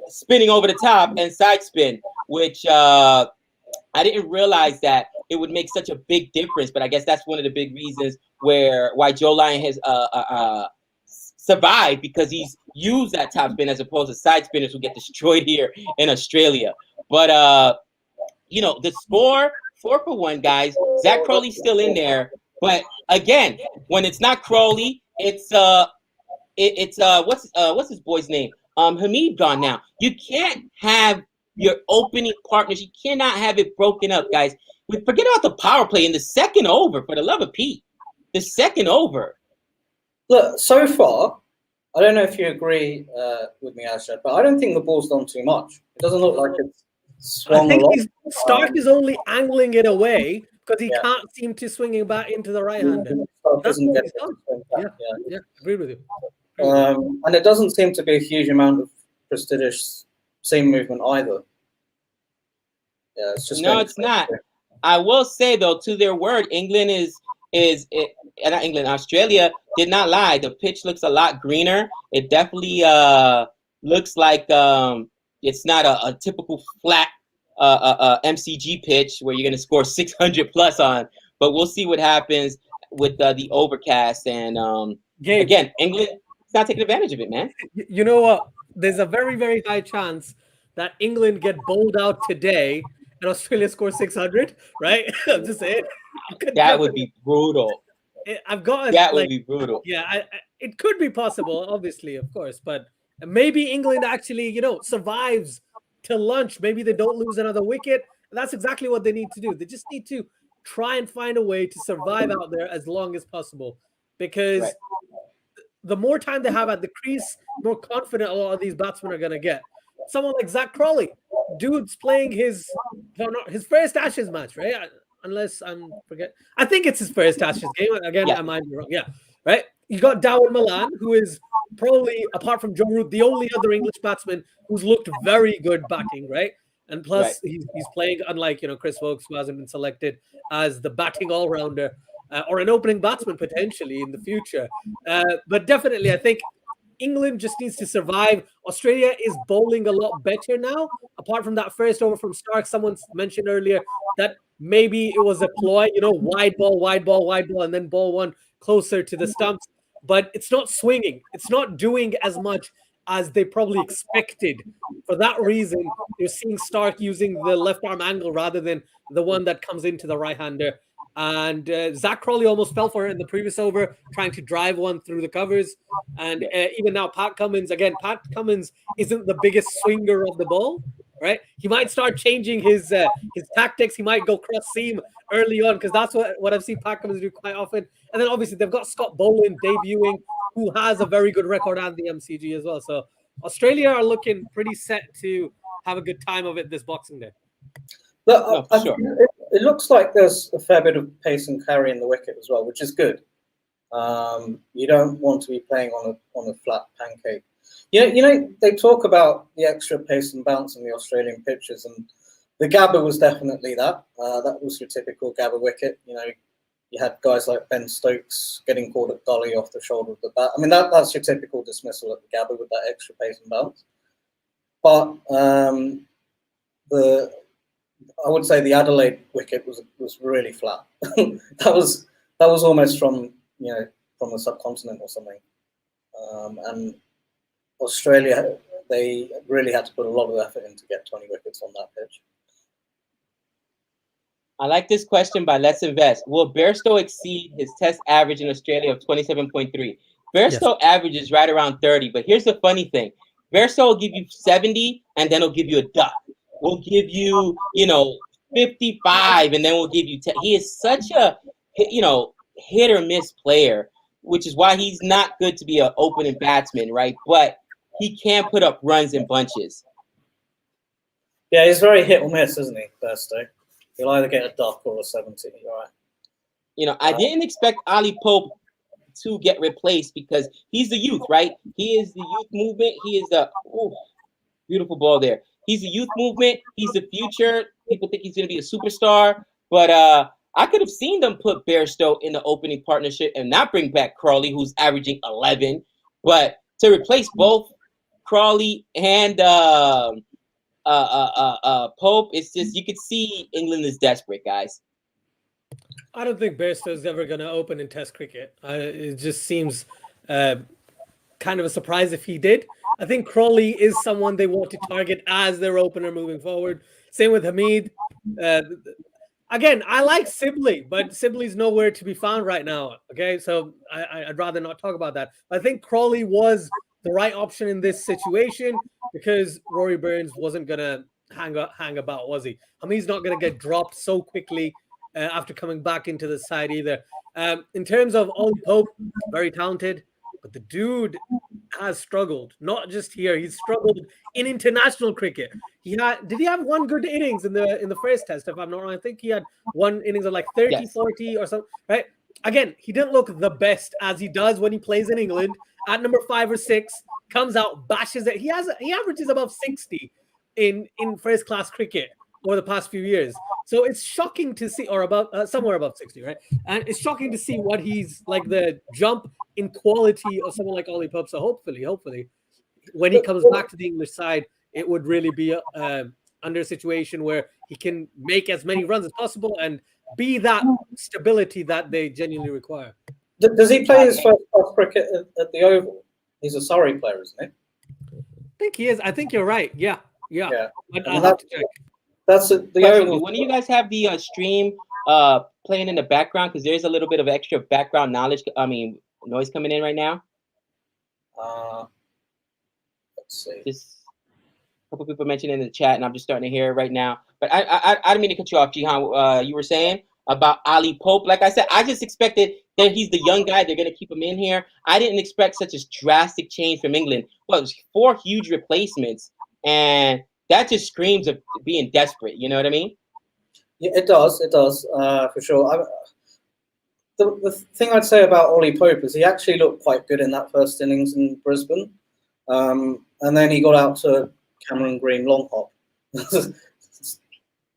spinning over the top and side spin, which I didn't realize that it would make such a big difference. But I guess that's one of the big reasons why Joe Lyon has survived, because he's used that top spin as opposed to side spinners who get destroyed here in Australia. But the score. 4-1, guys. Zach Crowley's still in there, but again, when it's not Crowley, it's what's his boy's name? Hamid gone now. You can't have your opening partners. You cannot have it broken up, guys. Forget about the power play in the second over. For the love of Pete, the second over. Look, so far, I don't know if you agree with me, Asjad, but I don't think the ball's done too much. It doesn't look like it's swung a lot. Starc is only angling it away because he can't seem to swing it back into the right-hander. Yeah, agree with you. And it doesn't seem to be a huge amount of prestigious seam movement either. Yeah, it's just it's not. I will say though, to their word, Australia did not lie. The pitch looks a lot greener. It definitely looks like it's not a typical flat MCG pitch where you're going to score 600 plus on. But we'll see what happens with the overcast. And again, England is not taking advantage of it, man. You know what? There's a very, very high chance that England get bowled out today and Australia scores 600, right? I'm just saying. That would be brutal. That would be brutal. Yeah, it could be possible, obviously, of course, but maybe England actually, survives till lunch. Maybe they don't lose another wicket. That's exactly what they need to do. They just need to try and find a way to survive out there as long as possible, because the more time they have at the crease, the more confident a lot of these batsmen are going to get. Someone like Zach Crowley, dude's playing his first Ashes match, right? unless I'm forget. I think it's his first Ashes game. Again, Yeah. I might be wrong. Yeah, right. You got Darwin Milan, who is probably, apart from Joe Root, the only other English batsman who's looked very good batting, right? And plus, he's playing unlike Chris Vokes, who hasn't been selected as the batting all rounder or an opening batsman potentially in the future. But definitely, I think England just needs to survive. Australia is bowling a lot better now. Apart from that first over from Starc, someone mentioned earlier that maybe it was a ploy, wide ball, wide ball, wide ball, and then ball one closer to the stumps. But it's not swinging. It's not doing as much as they probably expected. For that reason, you're seeing Starc using the left arm angle rather than the one that comes into the right-hander. And Zach Crawley almost fell for it in the previous over, trying to drive one through the covers. And even now, Pat Cummins isn't the biggest swinger of the ball, right? He might start changing his tactics. He might go cross seam early on, because that's what I've seen Pat Cummins do quite often. And then obviously they've got Scott Boland debuting, who has a very good record at the MCG as well. So Australia are looking pretty set to have a good time of it this Boxing Day. Look, it looks like there's a fair bit of pace and carry in the wicket as well, which is good. You don't want to be playing on a flat pancake. They talk about the extra pace and bounce in the Australian pitches, and the Gabba was definitely that. That was your typical Gabba wicket. You had guys like Ben Stokes getting caught at gully off the shoulder of the bat. I mean, that's your typical dismissal at the Gabba with that extra pace and bounce. But I would say the Adelaide wicket was really flat. that was almost from the subcontinent or something. And Australia, they really had to put a lot of effort in to get 20 wickets on that pitch. I like this question by Let's Invest. Will Bairstow exceed his test average in Australia of 27.3? Bairstow averages right around 30, but here's the funny thing. Bairstow will give you 70, and then he'll give you a duck. We'll give you, 55, and then we'll give you 10. He is such a, hit or miss player, which is why he's not good to be an opening batsman, right? But he can put up runs in bunches. Yeah, he's very hit or miss, isn't he, Bairstow? He'll either get a duck or a 70. You're right. I didn't expect Ali Pope to get replaced because he's the youth, right? He is the youth movement. He is the beautiful ball there. He's the youth movement. He's the future. People think he's going to be a superstar. But I could have seen them put Bairstow in the opening partnership and not bring back Crawley, who's averaging 11. But to replace both Crawley and Pope, it's just, you could see England is desperate, guys. I don't think Bairstow is ever going to open in Test cricket. It just seems kind of a surprise if he did. I think Crawley is someone they want to target as their opener moving forward. Same with Hamid. Again, I like Sibley, but Sibley's nowhere to be found right now. Okay, so I'd rather not talk about that. I think Crawley was the right option in this situation because Rory Burns wasn't going to hang about, was he? Hamid's not going to get dropped so quickly after coming back into the side either. In terms of Ollie Pope, very talented, but the dude has struggled. Not just here, he's struggled in international cricket. Did he have one good innings in the first test, if I'm not wrong? I think he had one innings of like 30, yes. 40 or something, right? Again, he didn't look the best as he does when he plays in England at number 5 or 6, comes out, bashes it. He averages above 60 in first class cricket over the past few years. So it's shocking to see, or about somewhere above 60, right? And it's shocking to see what he's like, the jump in quality of someone like Ollie Pope. So hopefully, when he comes back to the English side, it would really be under a situation where he can make as many runs as possible and be that stability that they genuinely require. Does he play his first class cricket at the Oval? He's a Surrey player, isn't he? I think he is. I think you're right. Yeah. But I'll have to check. That's the Oval. When do you guys have the stream playing in the background? Because there's a little bit of extra background noise coming in right now. Let's see. Just a couple people mentioned in the chat, and I'm just starting to hear it right now. But I didn't mean to cut you off, Jehan. You were saying about Ali Pope. Like I said, I just expected that he's the young guy. They're going to keep him in here. I didn't expect such a drastic change from England. Well, it was 4 huge replacements, and that just screams of being desperate. You know what I mean? Yeah, it does. It does for sure. The thing I'd say about Ollie Pope is he actually looked quite good in that first innings in Brisbane, and then he got out to Cameron Green long hop.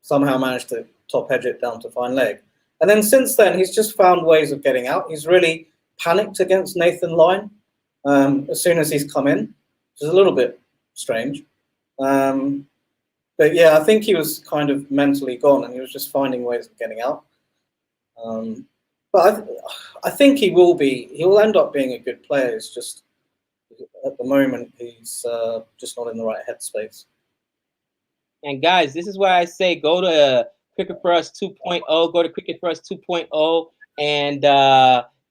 Somehow managed to top edge it down to fine leg. And then since then, he's just found ways of getting out. He's really panicked against Nathan Lyon as soon as he's come in, which is a little bit strange. But yeah, I think he was kind of mentally gone and he was just finding ways of getting out. But I think he will end up being a good player. It's just at the moment he's just not in the right headspace. And guys, this is why I say go to Cricket for Us 2.0. Go to Cricket for Us 2.0 and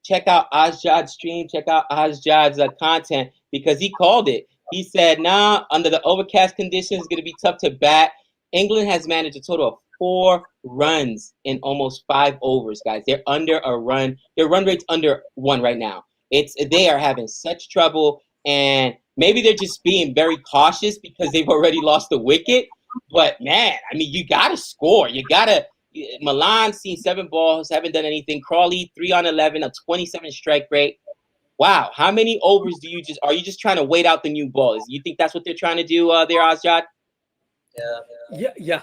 check out Asjad's stream. Check out Asjad's content because he called it. He said, "Nah, under the overcast conditions, it's going to be tough to bat." England has managed a total of 4 runs in almost 5 overs, guys. They're under a run. Their run rate's under 1 right now. They are having such trouble, and maybe they're just being very cautious because they've already lost the wicket. But man, I mean, you gotta score. You gotta. Milan seen 7 balls, haven't done anything. Crawley 3 on 11, a 27 strike rate. Wow, how many overs are you just trying to wait out the new balls? You think that's what they're trying to do there, Asjad? Yeah.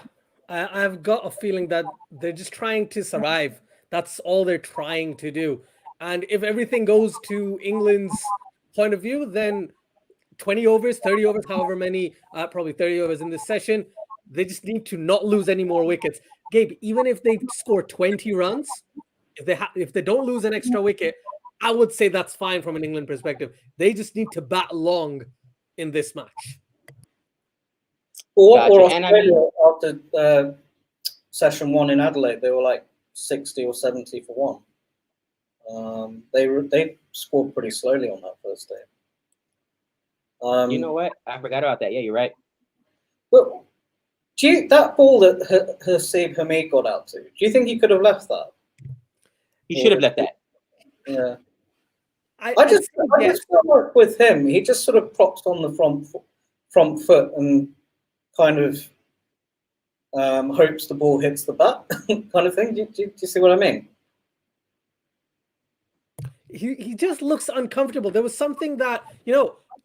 I've got a feeling that they're just trying to survive. That's all they're trying to do. And if everything goes to England's point of view, then 20 overs, 30 overs, however many, probably 30 overs in this session, they just need to not lose any more wickets. Gabe, even if they score 20 runs, if they don't lose an extra wicket, I would say that's fine from an England perspective. They just need to bat long in this match. Or Australia, after session 1 in Adelaide, they were like 60 or 70 for 1. They scored pretty slowly on that first day. You know what? I forgot about that. Yeah, you're right. But that ball that Haseeb Hameed got out to, do you think he could have left that? He should have left that. Yeah. I just feel like with him, he just sort of props on the front foot and kind of hopes the ball hits the bat, kind of thing. Do you see what I mean? He just looks uncomfortable. There was something that,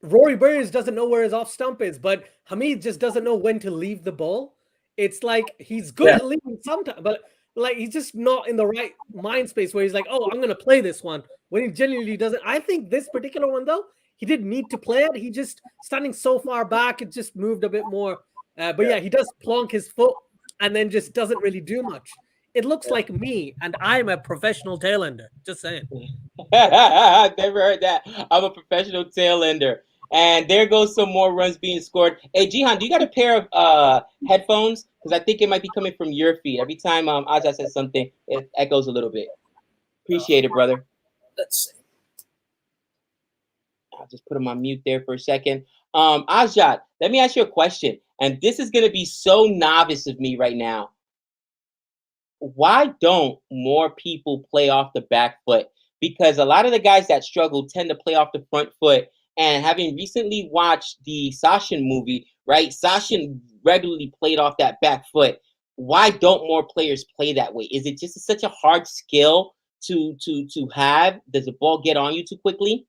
Rory Burns doesn't know where his off stump is, but Hameed just doesn't know when to leave the ball. It's like he's good at leaving sometimes, but like he's just not in the right mind space where he's like, oh, I'm going to play this one, when he genuinely doesn't. I think this particular one, though, he didn't need to play it. He just standing so far back, it just moved a bit more. But yeah, he does plonk his foot and then just doesn't really do much. It looks like me, and I'm a professional tail ender. Just saying. I've never heard that. I'm a professional tail ender. And there goes some more runs being scored. Hey, Jehan, do you got a pair of headphones? Because I think it might be coming from your feed. Every time Asjad says something, it echoes a little bit. Appreciate it, brother. Let's see. I'll just put him on mute there for a second. Asjad, let me ask you a question. And this is going to be so novice of me right now. Why don't more people play off the back foot? Because a lot of the guys that struggle tend to play off the front foot. And having recently watched the Sachin movie, right? Sachin regularly played off that back foot. Why don't more players play that way? Is it just such a hard skill to have? Does the ball get on you too quickly?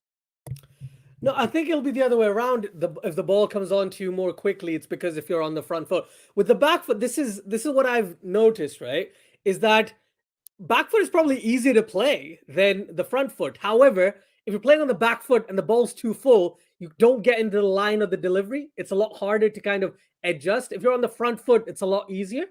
No, I think it'll be the other way around. If the ball comes on to you more quickly, it's because if you're on the front foot. With the back foot, this is what I've noticed, right? Is that back foot is probably easier to play than the front foot. However, if you're playing on the back foot and the ball's too full, you don't get into the line of the delivery. It's a lot harder to kind of adjust. If you're on the front foot, it's a lot easier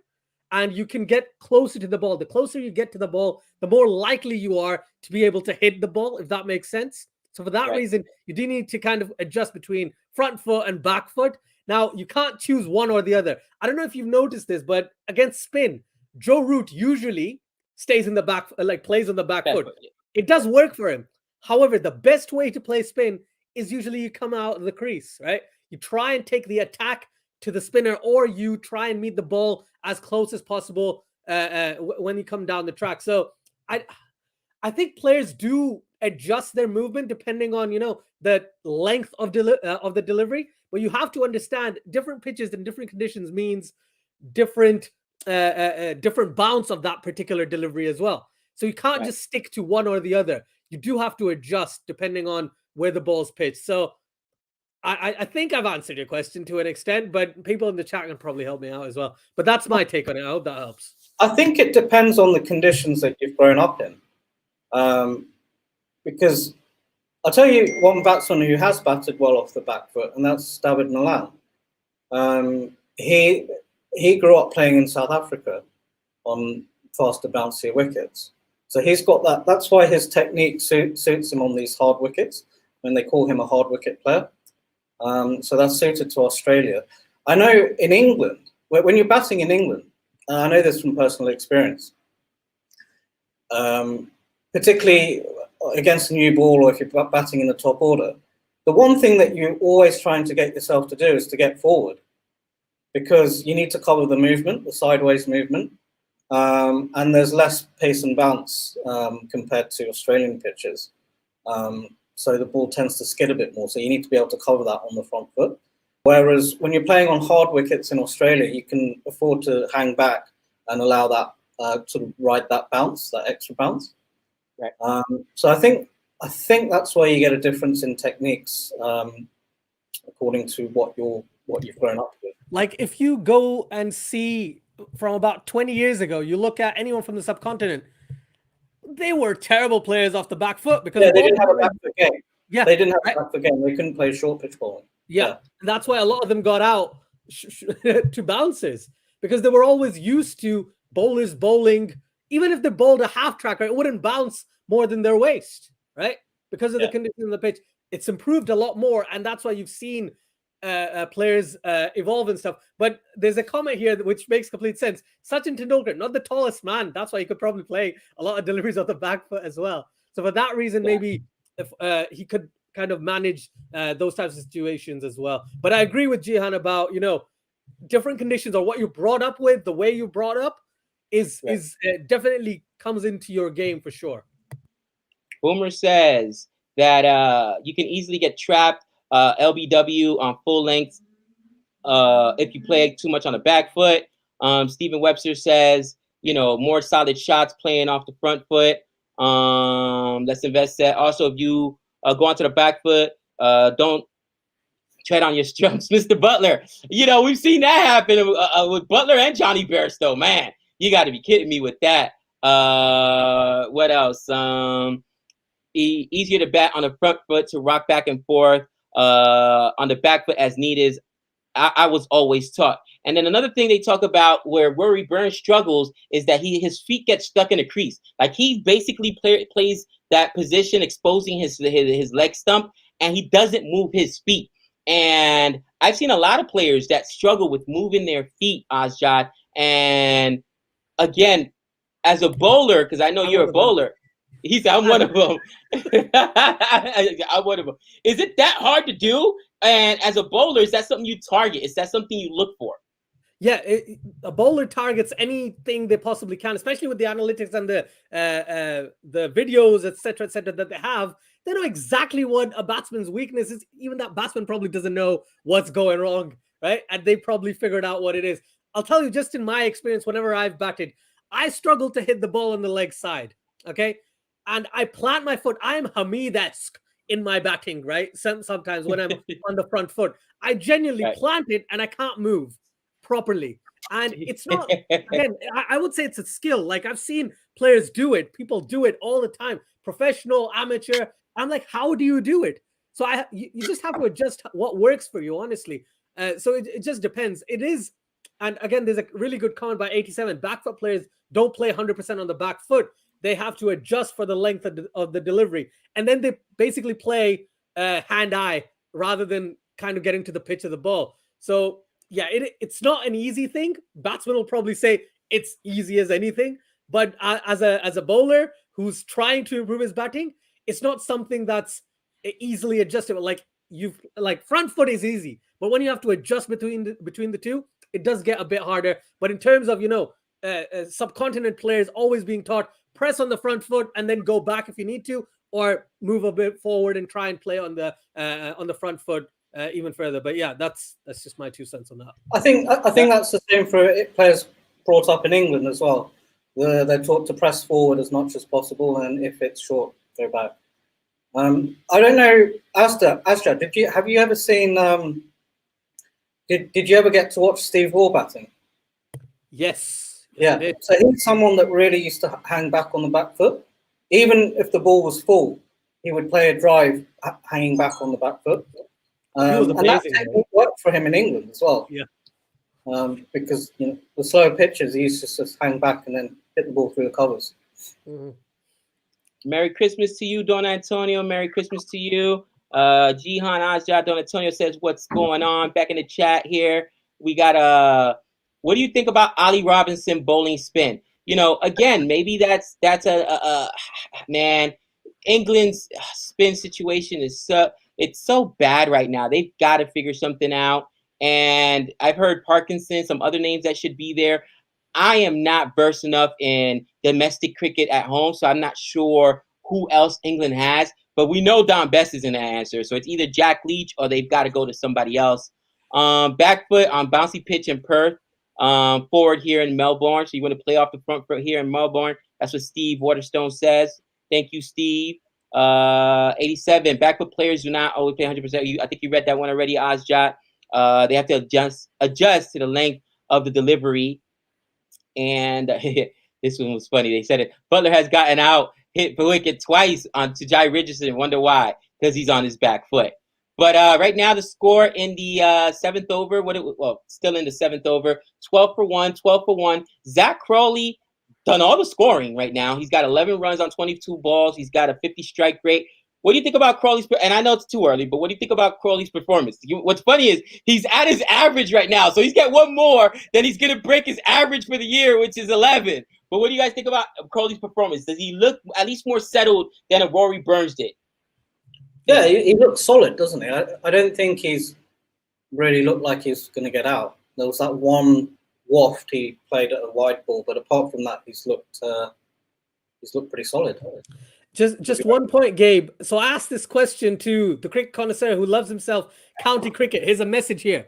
and you can get closer to the ball. The closer you get to the ball, the more likely you are to be able to hit the ball, if that makes sense. So for that reason, you do need to kind of adjust between front foot and back foot. Now, you can't choose one or the other. I don't know if you've noticed this, but against spin, Joe Root usually stays in the back, plays on the back foot. It does work for him. However, the best way to play spin is usually you come out of the crease, right? You try and take the attack to the spinner, or you try and meet the ball as close as possible when you come down the track. So I think players do adjust their movement depending on, the length of the delivery. But you have to understand different pitches and different conditions means different different bounce of that particular delivery as well. So you can't just stick to one or the other. You do have to adjust depending on where the ball's pitched. So I think I've answered your question to an extent, but people in the chat can probably help me out as well. But that's my take on it. I hope that helps. I think it depends on the conditions that you've grown up in. Because I'll tell you one batsman who has batted well off the back foot, and that's David Malan. He grew up playing in South Africa on faster, bouncier wickets. So he's got that. That's why his technique suits him on these hard wickets, when they call him a hard wicket player. So that's suited to Australia. I know in England, when you're batting in England, I know this from personal experience, particularly against a new ball or if you're batting in the top order, the one thing that you're always trying to get yourself to do is to get forward, because you need to cover the movement, the sideways movement, and there's less pace and bounce compared to Australian pitches. So the ball tends to skid a bit more, so you need to be able to cover that on the front foot. Whereas when you're playing on hard wickets in Australia, you can afford to hang back and allow that sort of ride that bounce, that extra bounce. Right. So I think that's where you get a difference in techniques according to what you've grown up with. Like if you go and see from about 20 years ago, you look at anyone from the subcontinent, they were terrible players off the back foot because they didn't have a back foot game. Yeah, they didn't have a back foot game. They couldn't play short pitch bowling. Yeah. And that's why a lot of them got out to bouncers, because they were always used to bowlers bowling. Even if they bowled a half tracker, it wouldn't bounce more than their waist, right? Because of the condition of the pitch. It's improved a lot more, and that's why you've seen players evolve and stuff. But there's a comment here which makes complete sense. Sachin Tendulkar, not the tallest man. That's why he could probably play a lot of deliveries on the back foot as well. So for that reason, maybe if he could kind of manage those types of situations as well. But I agree with Jehan about, different conditions or what you brought up with, the way you brought up is definitely comes into your game for sure. Boomer says that you can easily get trapped LBW on full length if you play too much on the back foot. Stephen Webster says, more solid shots playing off the front foot. Let's invest that. Also, if you go onto the back foot, don't tread on your strumps, Mr. Butler. We've seen that happen with Butler and Johnny Bairstow. Man, you got to be kidding me with that. What else? Easier to bat on the front foot to rock back and forth on the back foot as needed. I was always taught. And then another thing they talk about where Rory Burns struggles is that his feet get stuck in a crease. Like he basically plays that position, exposing his leg stump, and he doesn't move his feet. And I've seen a lot of players that struggle with moving their feet, Asjad. And again, as a bowler, because I know you're a bowler, he said, I'm one of them. I'm one of them. Is it that hard to do? And as a bowler, is that something you target? Is that something you look for? Yeah, a bowler targets anything they possibly can, especially with the analytics and the videos, etc., that they have. They know exactly what a batsman's weakness is. Even that batsman probably doesn't know what's going wrong, right? And they probably figured out what it is. I'll tell you, just in my experience, whenever I've batted, I struggle to hit the ball on the leg side, okay? And I plant my foot. I'm Hamid-esque in my batting, right? Sometimes when I'm on the front foot, I genuinely plant it and I can't move properly. And it's not, again, I would say it's a skill. Like I've seen players do it. People do it all the time. Professional, amateur. I'm like, how do you do it? So you just have to adjust what works for you, honestly. So it just depends. It is, and again, there's a really good comment by 87. Back foot players don't play 100% on the back foot. They have to adjust for the length of the delivery. And then they basically play hand-eye rather than kind of getting to the pitch of the ball. So, yeah, it's not an easy thing. Batsmen will probably say it's easy as anything. But as a bowler who's trying to improve his batting, it's not something that's easily adjustable. Like front foot is easy. But when you have to adjust between the two, it does get a bit harder. But in terms of, subcontinent players always being taught, press on the front foot and then go back if you need to, or move a bit forward and try and play on the front foot even further. But yeah, that's just my 2 cents on that. I think that's the same for players brought up in England as well. They're taught to press forward as much as possible, and if it's short, go back. I don't know, Asjad, have you ever seen? Did you ever get to watch Steve Waugh batting? Yes. Yeah. So he's someone that really used to hang back on the back foot. Even if the ball was full, he would play a drive hanging back on the back foot. And that technique worked for him in England as well. Yeah. Because the slower pitches, he used to just hang back and then hit the ball through the covers. Mm-hmm. Merry Christmas to you, Don Antonio. Merry Christmas to you. Jehan Asjad, Don Antonio says, what's going on? Back in the chat here. We got what do you think about Ali Robinson bowling spin? Again, maybe that's a man, England's spin situation is it's so bad right now. They've got to figure something out. And I've heard Parkinson, some other names that should be there. I am not versed enough in domestic cricket at home, so I'm not sure who else England has. But we know Don Best is in the answer. So it's either Jack Leach or they've got to go to somebody else. Back foot on bouncy pitch in Perth. Forward here in Melbourne. So you want to play off the front foot here in Melbourne. That's what Steve Waterstone says. Thank you, Steve. 87. Back foot players do not always play 100%. I think you read that one already, Asjad. They have to adjust to the length of the delivery. And this one was funny. They said it. Butler has gotten out, hit the wicket twice to Jai Richardson. Wonder why? Because he's on his back foot. But right now, the score in the seventh over, still in the seventh over, 12 for 1, 12 for 1. Zach Crawley done all the scoring right now. He's got 11 runs on 22 balls. He's got a 50 strike rate. What do you think about Crawley's? And I know it's too early, but what do you think about Crawley's performance? What's funny is he's at his average right now. So he's got one more, then he's going to break his average for the year, which is 11. But what do you guys think about Crawley's performance? Does he look at least more settled than a Rory Burns did? Yeah, he looks solid, doesn't he? I don't think he's really looked like he's going to get out. There was that one waft he played at a wide ball, but apart from that, he's looked pretty solid. Just one point, Gabe. So I asked this question to the cricket connoisseur who loves himself county cricket. Here's a message here.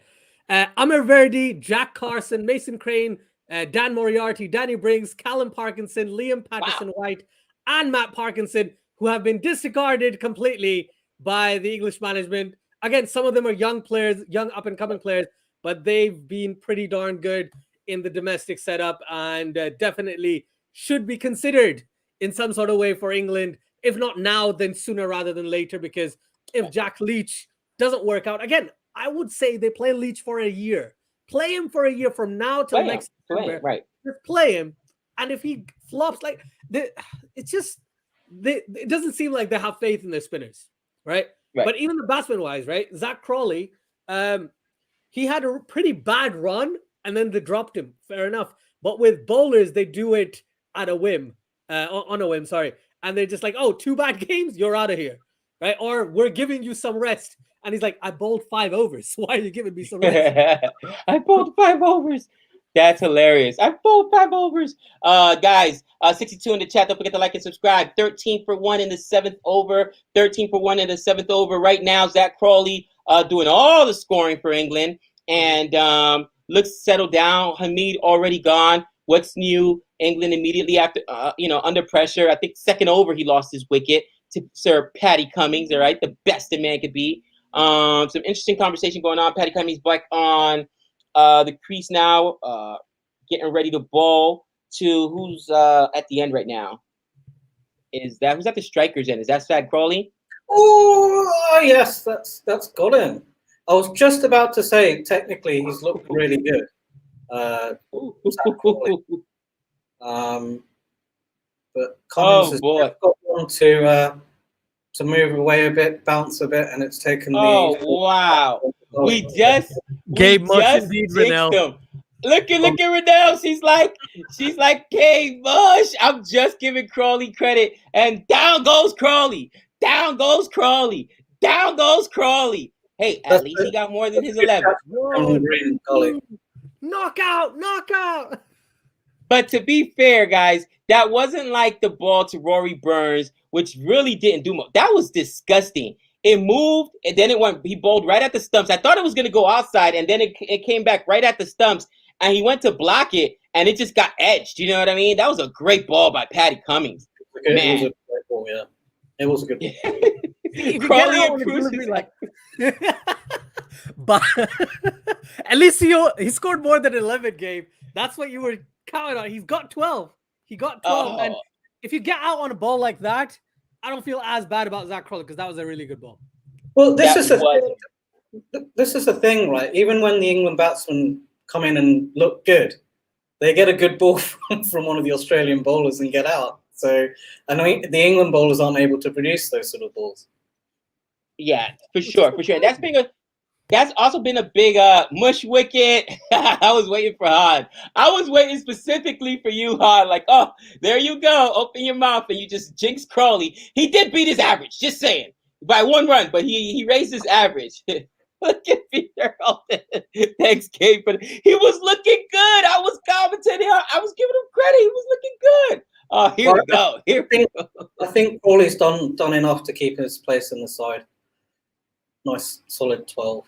Amir Verdi, Jack Carson, Mason Crane, Dan Moriarty, Danny Briggs, Callum Parkinson, Liam Patterson-White, and Matt Parkinson, who have been disregarded completely by the English management. Again, some of them are young players, young up-and-coming players, but they've been pretty darn good in the domestic setup and definitely should be considered in some sort of way for England. If not now, then sooner rather than later, because if Jack Leach doesn't work out, again, I would say they play Leach for a year. Play him for a year from now till next September. Right. Just play him. And if he flops, it doesn't seem like they have faith in their spinners, right? But even the batsman-wise, right? Zach Crawley, he had a pretty bad run, and then they dropped him. Fair enough. But with bowlers, they do it at a whim. On a whim, sorry. And they're just like, oh, 2 bad games, you're out of here, right? Or we're giving you some rest. And he's like, I bowled 5 overs. Why are you giving me some rest? I bowled 5 overs. That's hilarious. I bowled 5 overs. Guys, 62 in the chat. Don't forget to like and subscribe. 13 for 1 in the 7th over. 13 for 1 in the 7th over. Right now, Zach Crawley doing all the scoring for England. And looks settled down. Hamid already gone. What's new? England immediately after, under pressure. I think 2nd over, he lost his wicket to Sir Paddy Cummings, all right? The best a man could be. Some interesting conversation going on. Paddy Cummings back on the crease now, getting ready to bowl to who's at the end right now? Who's at the strikers end? Is that Zach Crawley? Oh, yes, that's got him. I was just about to say, technically, he's looked really good. But Cummings has got one to move away a bit, bounce a bit, and it's taken wow. Gabe much indeed, Ronell. Look at Ronell. She's like, Gabe Bush. I'm just giving Crawley credit. And down goes Crawley. Down goes Crawley. Down goes Crawley. Hey, at least he got more than his 11. Knockout. But to be fair, guys, that wasn't like the ball to Rory Burns, which really didn't do much. That was disgusting. It moved, and then he bowled right at the stumps. I thought it was going to go outside, and then it came back right at the stumps. and he went to block it, and it just got edged. You know what I mean? That was a great ball by Patty Cummings. It was a great ball, yeah. It was a good ball. If you Crawley get out and on the Cruz delivery, like, but at least he scored more than 11 game. That's what you were counting on. He's got 12. He got 12. And if you get out on a ball like that, I don't feel as bad about Zach Crawley because that was a really good ball. Well, this is the thing, right? Even when the England batsmen come in and look good, they get a good ball from one of the Australian bowlers and get out. So I know the England bowlers aren't able to produce those sort of balls. Yeah, for sure. That's also been a big mush wicket. I was waiting for Han. I was waiting specifically for you, Han. Like, oh, there you go. Open your mouth and you just jinx Crawley. He did beat his average, just saying. By 1 run, but he raised his average. Look at Peter. Thanks, Gabe. But he was looking good. I was commentating. I was giving him credit. He was looking good. Oh, here we go. I think Crawley's done enough to keep his place in the side. Nice, solid 12.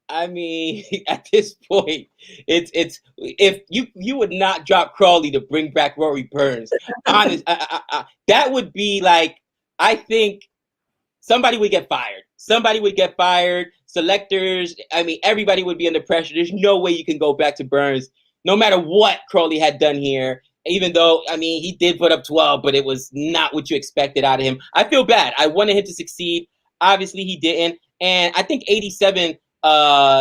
I mean, at this point, it's if you would not drop Crawley to bring back Rory Burns, honest, that would be like, I think somebody would get fired. Somebody would get fired. Selectors, I mean, everybody would be under pressure. There's no way you can go back to Burns, no matter what Crawley had done here. Even though, I mean, he did put up 12, but it was not what you expected out of him. I feel bad. I wanted him to succeed. Obviously, he didn't. And I think 87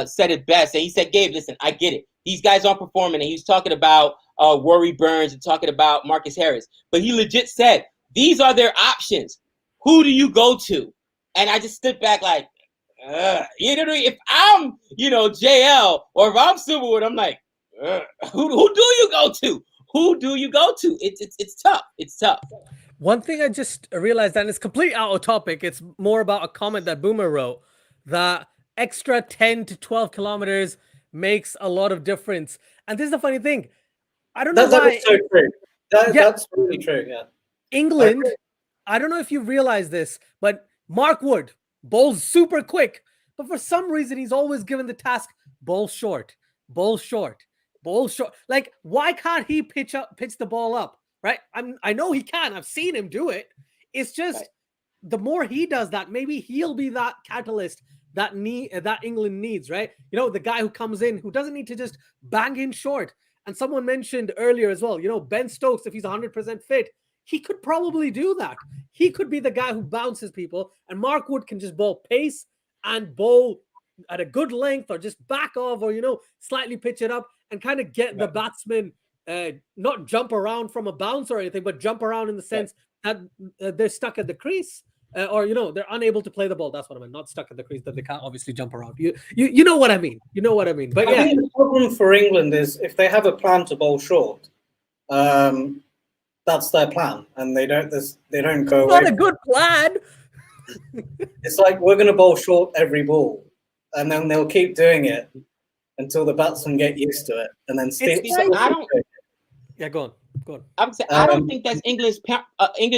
said it best. And he said, Gabe, listen, I get it. These guys aren't performing. And he was talking about Rory Burns and talking about Marcus Harris. But he legit said, these are their options. Who do you go to? And I just stood back like, you know, if I'm, JL, or if I'm Silverwood, I'm like, who do you go to? Who do you go to? It's tough. It's tough. One thing I just realized, and it's completely out of topic, it's more about a comment that Boomer wrote, that extra 10 to 12 kilometers makes a lot of difference. And this is the funny thing. I don't know why. That's so true. That's really true, yeah. England, I don't know if you realize this, but Mark Wood bowls super quick. But for some reason, he's always given the task, bowl short, bowl short, bowl short. Like, why can't he pitch the ball up? Right? I know he can. I've seen him do it. It's just the more he does that, maybe he'll be that catalyst that England needs, right? The guy who comes in, who doesn't need to just bang in short. And someone mentioned earlier as well, Ben Stokes, if he's 100% fit, he could probably do that. He could be the guy who bounces people, and Mark Wood can just bowl pace and bowl at a good length, or just back off, or, slightly pitch it up and kind of get the batsman not jump around from a bounce or anything, but jump around in the sense that they're stuck at the crease, or they're unable to play the ball. That's what I mean. Not stuck at the crease, that they can't obviously jump around. You know what I mean. You know what I mean. But I think the problem for England is if they have a plan to bowl short, that's their plan, and they don't go. It's not a good plan. It's like, we're going to bowl short every ball, and then they'll keep doing it until the batsmen get used to it, and then Yeah, go on. I don't think that's English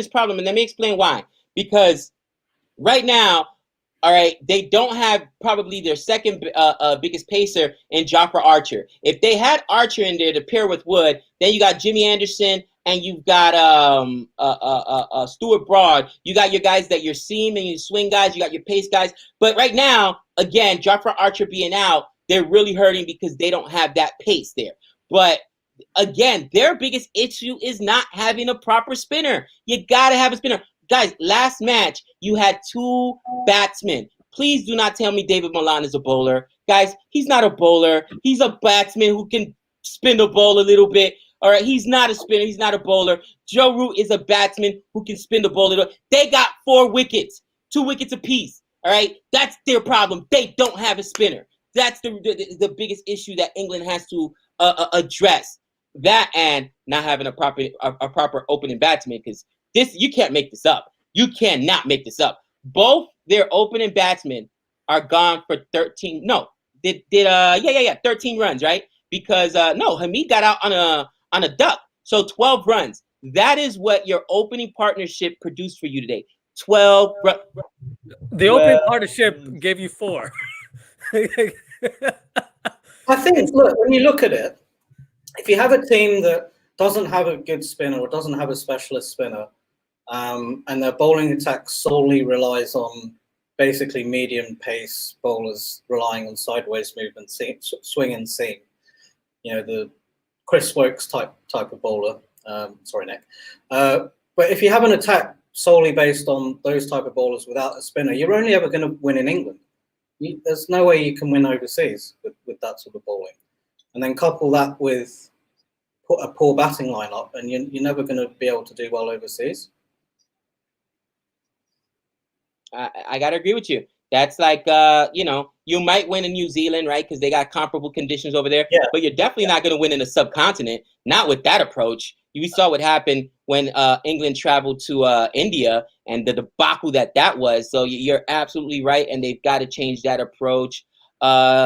problem, and let me explain why. Because right now, all right, they don't have probably their second biggest pacer in Jofra Archer. If they had Archer in there to pair with Wood, then you got Jimmy Anderson and you've got Stuart Broad. You got your guys that your seam and your swing guys. You got your pace guys. But right now, again, Jofra Archer being out, they're really hurting because they don't have that pace there. But again, their biggest issue is not having a proper spinner. You got to have a spinner. Guys, last match, you had 2 batsmen. Please do not tell me David Malan is a bowler. Guys, he's not a bowler. He's a batsman who can spin the ball a little bit. All right, he's not a spinner. He's not a bowler. Joe Root is a batsman who can spin the ball a little. They got 4 wickets, 2 wickets apiece. All right, that's their problem. They don't have a spinner. That's the biggest issue that England has to address. That and not having a proper opening batsman, because you can't make this up. You cannot make this up. Both their opening batsmen are gone for 13. No, 13 runs, right? Because Hamid got out on a duck. So 12 runs. That is what your opening partnership produced for you today. 12 runs. The opening partnership gave you 4. I think, look, when you look at it, if you have a team that doesn't have a good spinner or doesn't have a specialist spinner, and their bowling attack solely relies on basically medium pace bowlers relying on sideways movement, swing and seam, the Chris Wokes type of bowler. Sorry, Nick. But if you have an attack solely based on those type of bowlers without a spinner, you're only ever going to win in England. There's no way you can win overseas with that sort of bowling. And then couple that with a poor batting lineup, and you're never going to be able to do well overseas. I gotta agree with you. That's like, you might win in New Zealand, right? Because they got comparable conditions over there. Yeah. But you're definitely not going to win in the subcontinent. Not with that approach. You saw what happened when England traveled to India and the debacle that was. So you're absolutely right, and they've got to change that approach.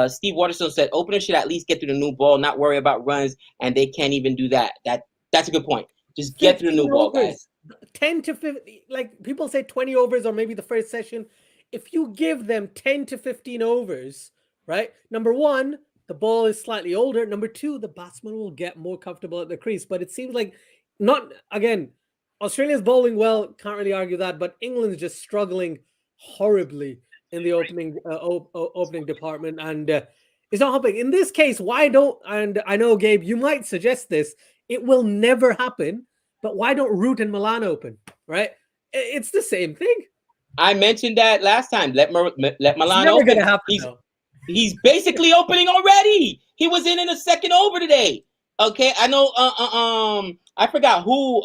Steve Waterstone said openers should at least get through the new ball, not worry about runs, and they can't even do that. That's a good point. Just get through the new ball, guys. 10 to 50, like people say 20 overs or maybe the first session. If you give them 10 to 15 overs, right? Number one, the ball is slightly older. Number two, the batsman will get more comfortable at the crease. But it seems like Australia's bowling well, can't really argue that, but England's just struggling horribly in the opening department, and it's not helping. In this case, and I know, Gabe, you might suggest this, it will never happen, but why don't Root and Milan open, right? It's the same thing. I mentioned that last time. Let Milan open. Gonna happen, he's basically opening already. He was in the second over today. Okay, I know. I forgot who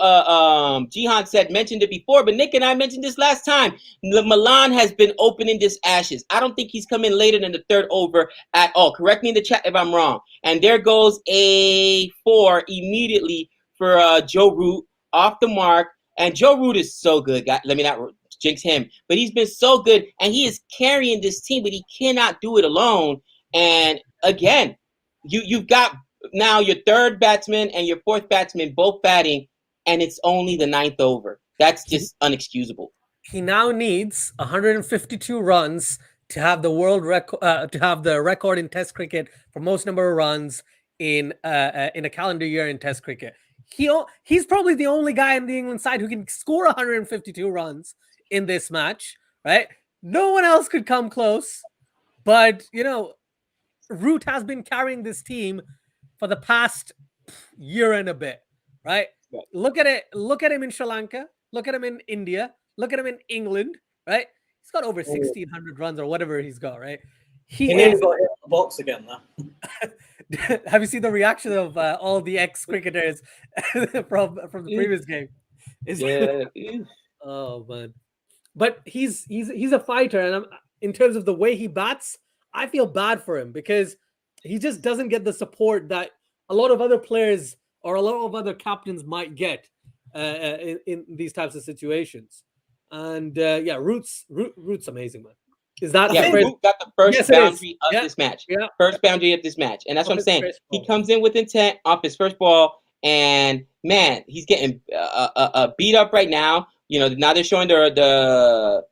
Jehan mentioned it before, but Nick and I mentioned this last time. Milan has been opening this Ashes. I don't think he's come in later than the third over at all. Correct me in the chat if I'm wrong. And there goes a 4 immediately for Joe Root off the mark. And Joe Root is so good. Let me not jinx him, but he's been so good, and he is carrying this team, but he cannot do it alone. And again, you've got now your third batsman and your fourth batsman both batting, and it's only the ninth over. That's just unexcusable. He now needs 152 runs to have the world record, to have the record in Test cricket for most number of runs in a calendar year in Test cricket. He's probably the only guy in the England side who can score 152 runs in this match, right? No one else could come close, but Root has been carrying this team for the past year and a bit, right? Look at it. Look at him in Sri Lanka. Look at him in India. Look at him in England, right? He's got over 1,600 runs or whatever he's got, right? He nearly got hit in the box again, though. Have you seen the reaction of all the ex-cricketers from the previous game? Oh man, but he's a fighter, and in terms of the way he bats, I feel bad for him because he just doesn't get the support that a lot of other players or a lot of other captains might get in these types of situations. And Root's amazing, man. Is that Root got the first boundary of this match? Yeah. First boundary of this match, and that's what I'm saying. He comes in with intent off his first ball, and man, he's getting beat up right now. Now they're showing the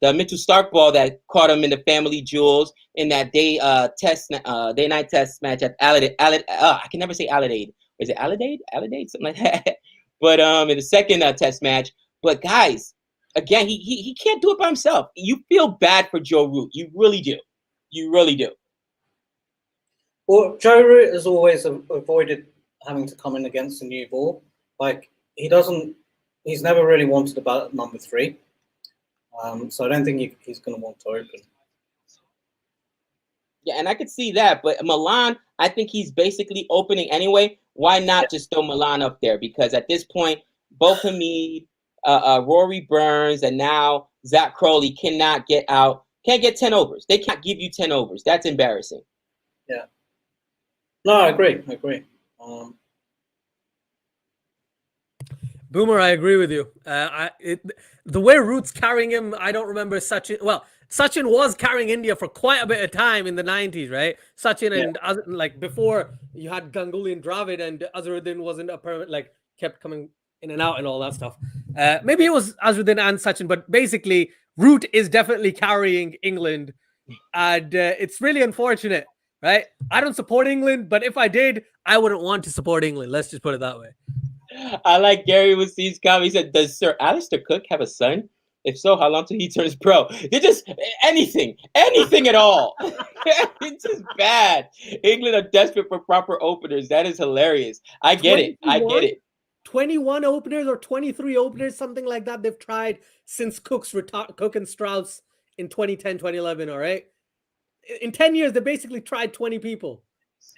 Mitchell Starc ball that caught him in the family jewels in that day-night test match at Adelaide. I can never say Adelaide. Is it Adelaide? Something like that. But in the second test match. But guys, again, he can't do it by himself. You feel bad for Joe Root. You really do. You really do. Well, Joe Root has always avoided having to come in against a new ball. Like he's never really wanted to bat at number 3. So I don't think he's going to want to open. Yeah, and I could see that. But Milan, I think he's basically opening anyway. Why not just throw Milan up there? Because at this point, both Hamid, Rory Burns, and now Zach Crowley cannot get 10 overs. They can't give you 10 overs. That's embarrassing. Yeah. No, I agree. Boomer, I agree with you. The way Root's carrying him, I don't remember Sachin. Well, Sachin was carrying India for quite a bit of time in the 90s, right? Sachin and before you had Ganguly and Dravid, and Azharuddin wasn't a permanent, kept coming in and out and all that stuff. Maybe it was Azharuddin and Sachin, but basically Root is definitely carrying England, and it's really unfortunate, right? I don't support England, but if I did, I wouldn't want to support England. Let's just put it that way. I like Gary Wassey's comment. He said, "Does Sir Alistair Cook have a son? If so, how long till he turns pro?" They just anything at all. It's just bad. England are desperate for proper openers. That is hilarious. I get it. 21 openers or 23 openers, something like that. They've tried since Cook and Strauss in 2010, 2011. All right. In 10 years, they basically tried 20 people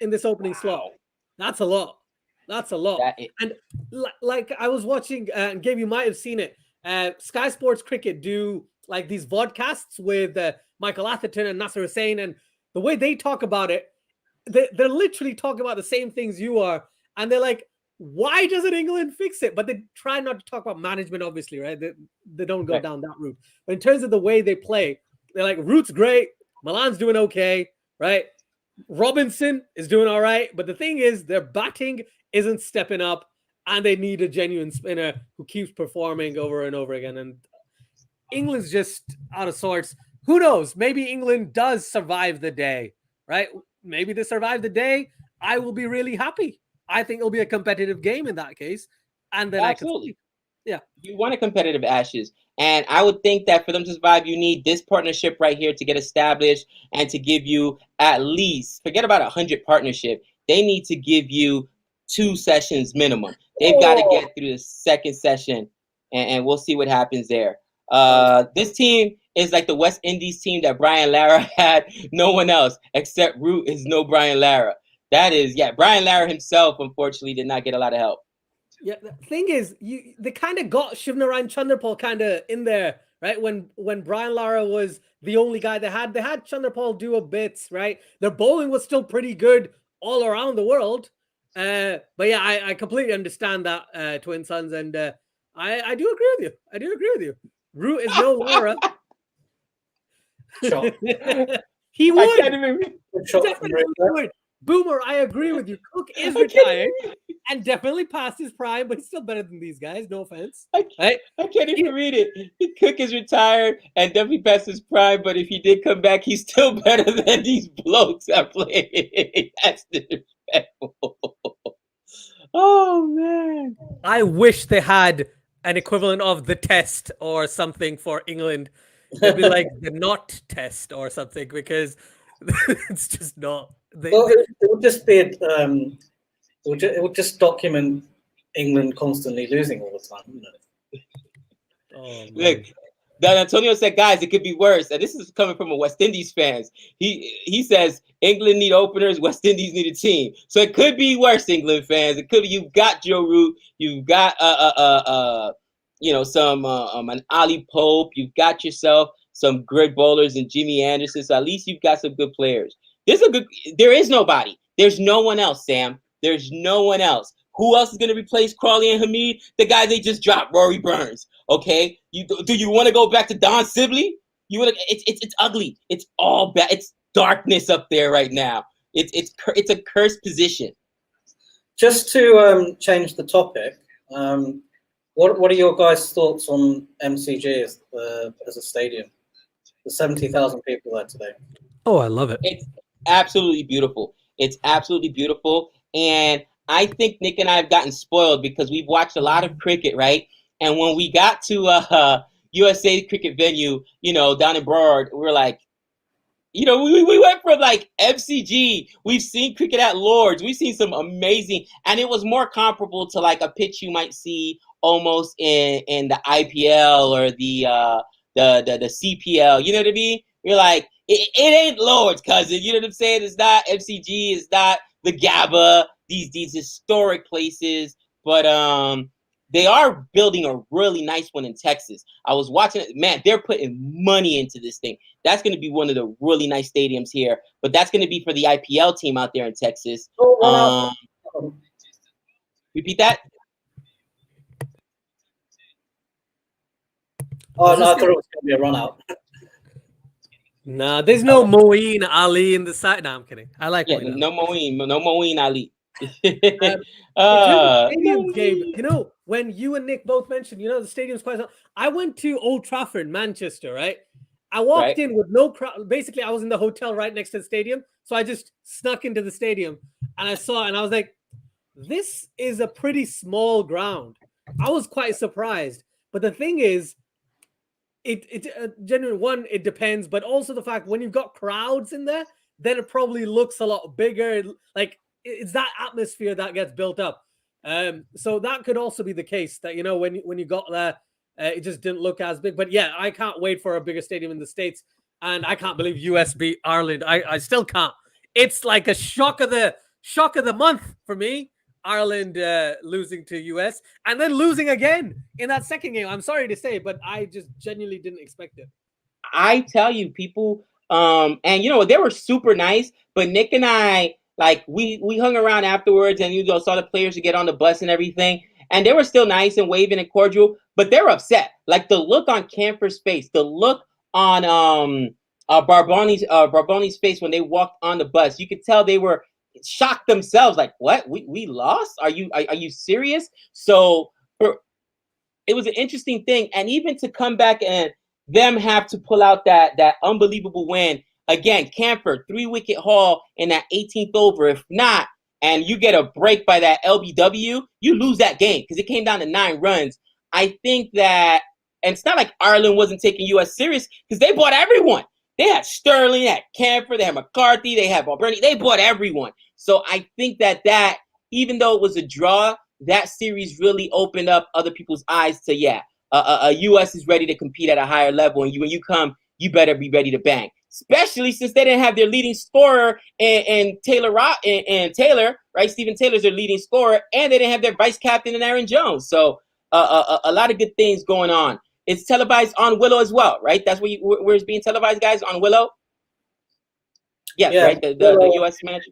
in this opening slot. That's a lot. And like I was watching, and Gabe, you might have seen it. Sky Sports Cricket do like these vodcasts with Michael Atherton and Nasser Hussain, and the way they talk about it, they're literally talking about the same things you are, and they're like, why doesn't England fix it? But they try not to talk about management, obviously, right? They don't go down that route. But in terms of the way they play, they're like, Root's great, Milan's doing okay, right? Robinson is doing all right. But the thing is, their batting isn't stepping up, and they need a genuine spinner who keeps performing over and over again. And England's just out of sorts. Who knows? Maybe England does survive the day, right? Maybe they survive the day. I will be really happy. I think it'll be a competitive game in that case. And then absolutely. You want a competitive Ashes. And I would think that for them to survive, you need this partnership right here to get established and to give you at least, forget about 100 partnership. They need to give you 2 sessions minimum. They've got to get through the second session, and we'll see what happens there. This team is like the West Indies team that Brian Lara had. No one else except Root is no Brian Lara. That is, Brian Lara himself, unfortunately, did not get a lot of help. Yeah, the thing is, they kind of got Shivnarine Chanderpaul kind of in there, right? When Brian Lara was the only guy they had Chanderpaul do a bits, right? Their bowling was still pretty good all around the world. But yeah, I completely understand that, Twin Sons, and I do agree with you. Root is no Lara. He would. Definitely would. Boomer, I agree with you. Cook is retired and definitely past his prime, but he's still better than these guys. No offense. I can't even read it. Cook is retired and definitely past his prime, but if he did come back, he's still better than these blokes that play. That's disrespectful. Oh, man. I wish they had an equivalent of the test or something for England. It'd be like the not test or something, because it's just not. It would just be it would just document England constantly losing all the time, wouldn't it? Oh, look, Dan Antonio said, guys, it could be worse. And this is coming from a West Indies fans. He says England need openers, West Indies need a team. So it could be worse, England fans. It could be, you've got Joe Root, you've got some an Ali Pope, you've got yourself some good bowlers and Jimmy Anderson. So at least you've got some good players. There is nobody. There's no one else, Sam. There's no one else. Who else is going to replace Crawley and Hamid? The guy they just dropped, Rory Burns. Okay, do you want to go back to Don Sibley? It's ugly. It's all bad. It's darkness up there right now. It's a cursed position. Just to change the topic, what are your guys' thoughts on MCG as a stadium? The 70,000 people there today. Oh, I love it. It's absolutely beautiful. And I think Nick and I have gotten spoiled because we've watched a lot of cricket, right? And when we got to USA cricket venue, down in Broad, we're like, we went from like MCG. We've seen cricket at Lords. We've seen some amazing, and it was more comparable to like a pitch you might see almost in the IPL or the CPL. You know what I mean? You're like, it ain't Lords, cousin. You know what I'm saying? It's not MCG. It's not the GABA. These historic places, but they are building a really nice one in Texas. I was watching it. Man, they're putting money into this thing. That's going to be one of the really nice stadiums here, but that's going to be for the IPL team out there in Texas. Repeat that. Oh, no, I thought it was going to be a run out. No, there's no Moeen Ali in the side. No, I'm kidding. I like no Moeen Ali. Stadiums, Gabe, when you and Nick both mentioned, the stadium's quite. I went to Old Trafford, Manchester, right? I walked in with no crowd. Basically, I was in the hotel right next to the stadium. So I just snuck into the stadium and I saw it and I was like, this is a pretty small ground. I was quite surprised. But the thing is, genuinely, one, it depends, but also the fact when you've got crowds in there, then it probably looks a lot bigger. Like it's that atmosphere that gets built up. So that could also be the case that, you know, when you got there, it just didn't look as big. But yeah, I can't wait for a bigger stadium in the States. And I can't believe US beat Ireland. I still can't. It's like a shock of the month for me. Ireland losing to US and then losing again in that second game. I'm sorry to say, but I just genuinely didn't expect it. I tell you, people, and you know, they were super nice, but Nick and I, like, we hung around afterwards and, you know, saw the players to get on the bus and everything. And they were still nice and waving and cordial, but they were upset. Like the look on Camper's face, the look on Barboni's face when they walked on the bus, you could tell they were shocked themselves. Like, what? We lost? Are you serious? So it was an interesting thing, and even to come back and them have to pull out that unbelievable win again. Camper 3-wicket haul in that 18th over. If not, and you get a break by that LBW, you lose that game because it came down to 9 runs. I think that, and it's not like Ireland wasn't taking US serious because they bought everyone. They had Sterling, they had Camper, they had McCarthy, they had Balburney. They bought everyone. So I think that even though it was a draw, that series really opened up other people's eyes to, US is ready to compete at a higher level, and when you come, you better be ready to bang. Especially since they didn't have their leading scorer and Taylor, right? Stephen Taylor's their leading scorer, and they didn't have their vice captain in Aaron Jones. So a lot of good things going on. It's televised on Willow as well, right? That's where it's being televised, guys, on Willow. Yeah, right. The US match.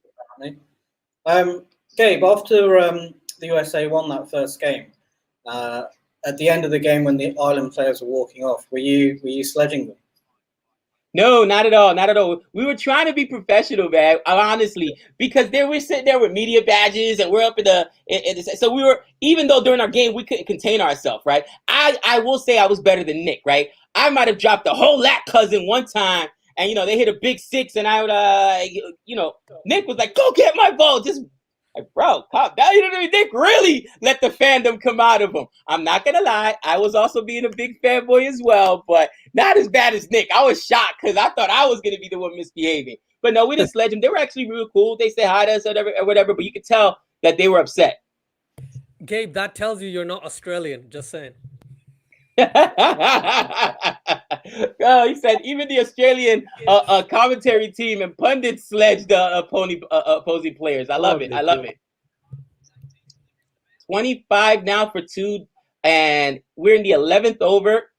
Gabe, after the USA won that first game, at the end of the game when the Ireland players were walking off, were you sledging them? No, not at all. Not at all. We were trying to be professional, man, honestly, because they were sitting there with media badges and we're up in the so we were, even though during our game we couldn't contain ourselves, right? I will say I was better than Nick, right? I might have dropped a whole lat cousin one time and, you know, they hit a big 6 and I would, Nick was like, go get my ball. Just like, bro, calm down. You know, Nick really let the fandom come out of him. I'm not going to lie. I was also being a big fanboy as well, but not as bad as Nick. I was shocked because I thought I was going to be the one misbehaving. But no, we didn't sledge them. They were actually really cool. They said hi to us or whatever, but you could tell that they were upset. Gabe, that tells you you're not Australian. Just saying. Oh, he said even the Australian commentary team and pundits sledged opposing players. I love it. I love it. 25 now for 2, and we're in the 11th over.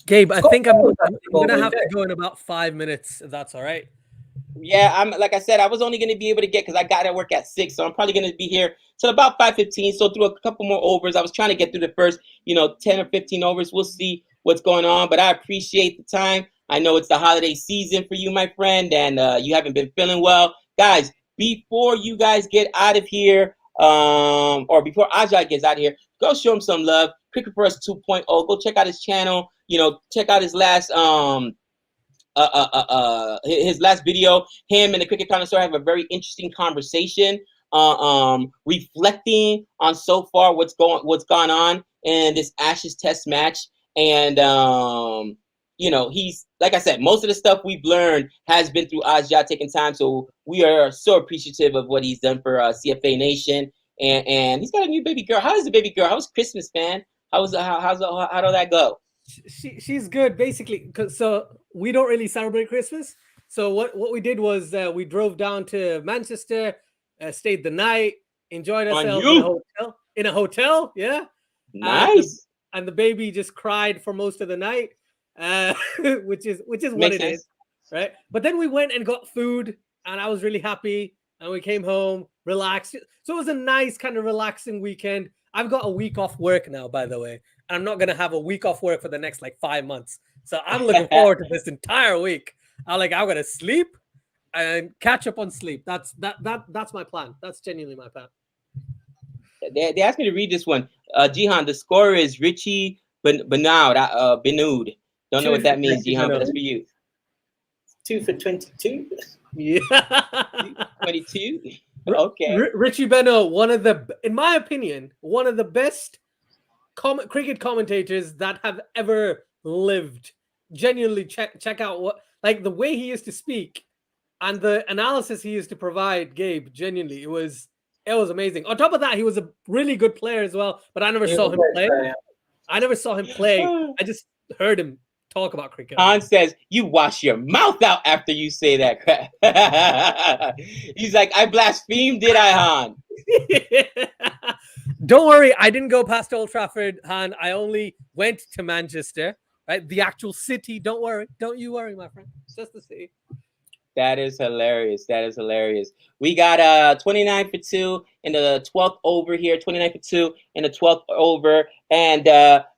Gabe, I think I'm going to have to go in about 5 minutes, if that's all right. Yeah, I'm like I said, I was only going to be able to get because I got to work at 6, so I'm probably going to be here till about 5:15. So through a couple more overs, I was trying to get through the first, 10 or 15 overs. We'll see what's going on, but I appreciate the time. I know it's the holiday season for you, my friend, and you haven't been feeling well, guys. Before you guys get out of here, or before Asjad gets out of here, go show him some love. Cricket for Us 2.0. Go check out his channel. Check out his last his last video. Him and the Cricket Connoisseur have a very interesting conversation, reflecting on so far what's gone on in this Ashes Test match. And he's, like I said, most of the stuff we've learned has been through Asjad taking time. So we are so appreciative of what he's done for CFA Nation. And he's got a new baby girl. How is the baby girl? How was Christmas, man? How did that go? She's good, basically. So we don't really celebrate Christmas. So what we did was we drove down to Manchester, stayed the night, enjoyed ourselves in a hotel. Yeah, nice. And the baby just cried for most of the night, which is what Makes it sense. is, right? But then we went and got food, and I was really happy. And we came home, relaxed. So it was a nice kind of relaxing weekend. I've got a week off work now, by the way. And I'm not going to have a week off work for the next 5 months. So I'm looking forward to this entire week. I'm going to sleep and catch up on sleep. That's my plan. That's genuinely my plan. They asked me to read this one. Jehan, the scorer is Richie Benoud. Don't know what that means, Richie Jehan, but Beno. that's for you. 2 for 22. Yeah. 22. Okay. Richie Beno, in my opinion, one of the best cricket commentators that have ever lived. Genuinely, check out the way he used to speak and the analysis he used to provide. Gabe, genuinely, it was amazing. On top of that, he was a really good player as well. But I never saw him play. I never saw him play. I just heard him talk about cricket. Han says, you wash your mouth out after you say that crap. He's like, I blasphemed, did I, Han? Don't worry, I didn't go past Old Trafford, Han. I only went to Manchester, right? The actual city. Don't worry. Don't you worry, my friend. Just the city. That is hilarious. That is hilarious. We got 29 for 2 in the 12th over here, 29 for 2 in the 12th over. And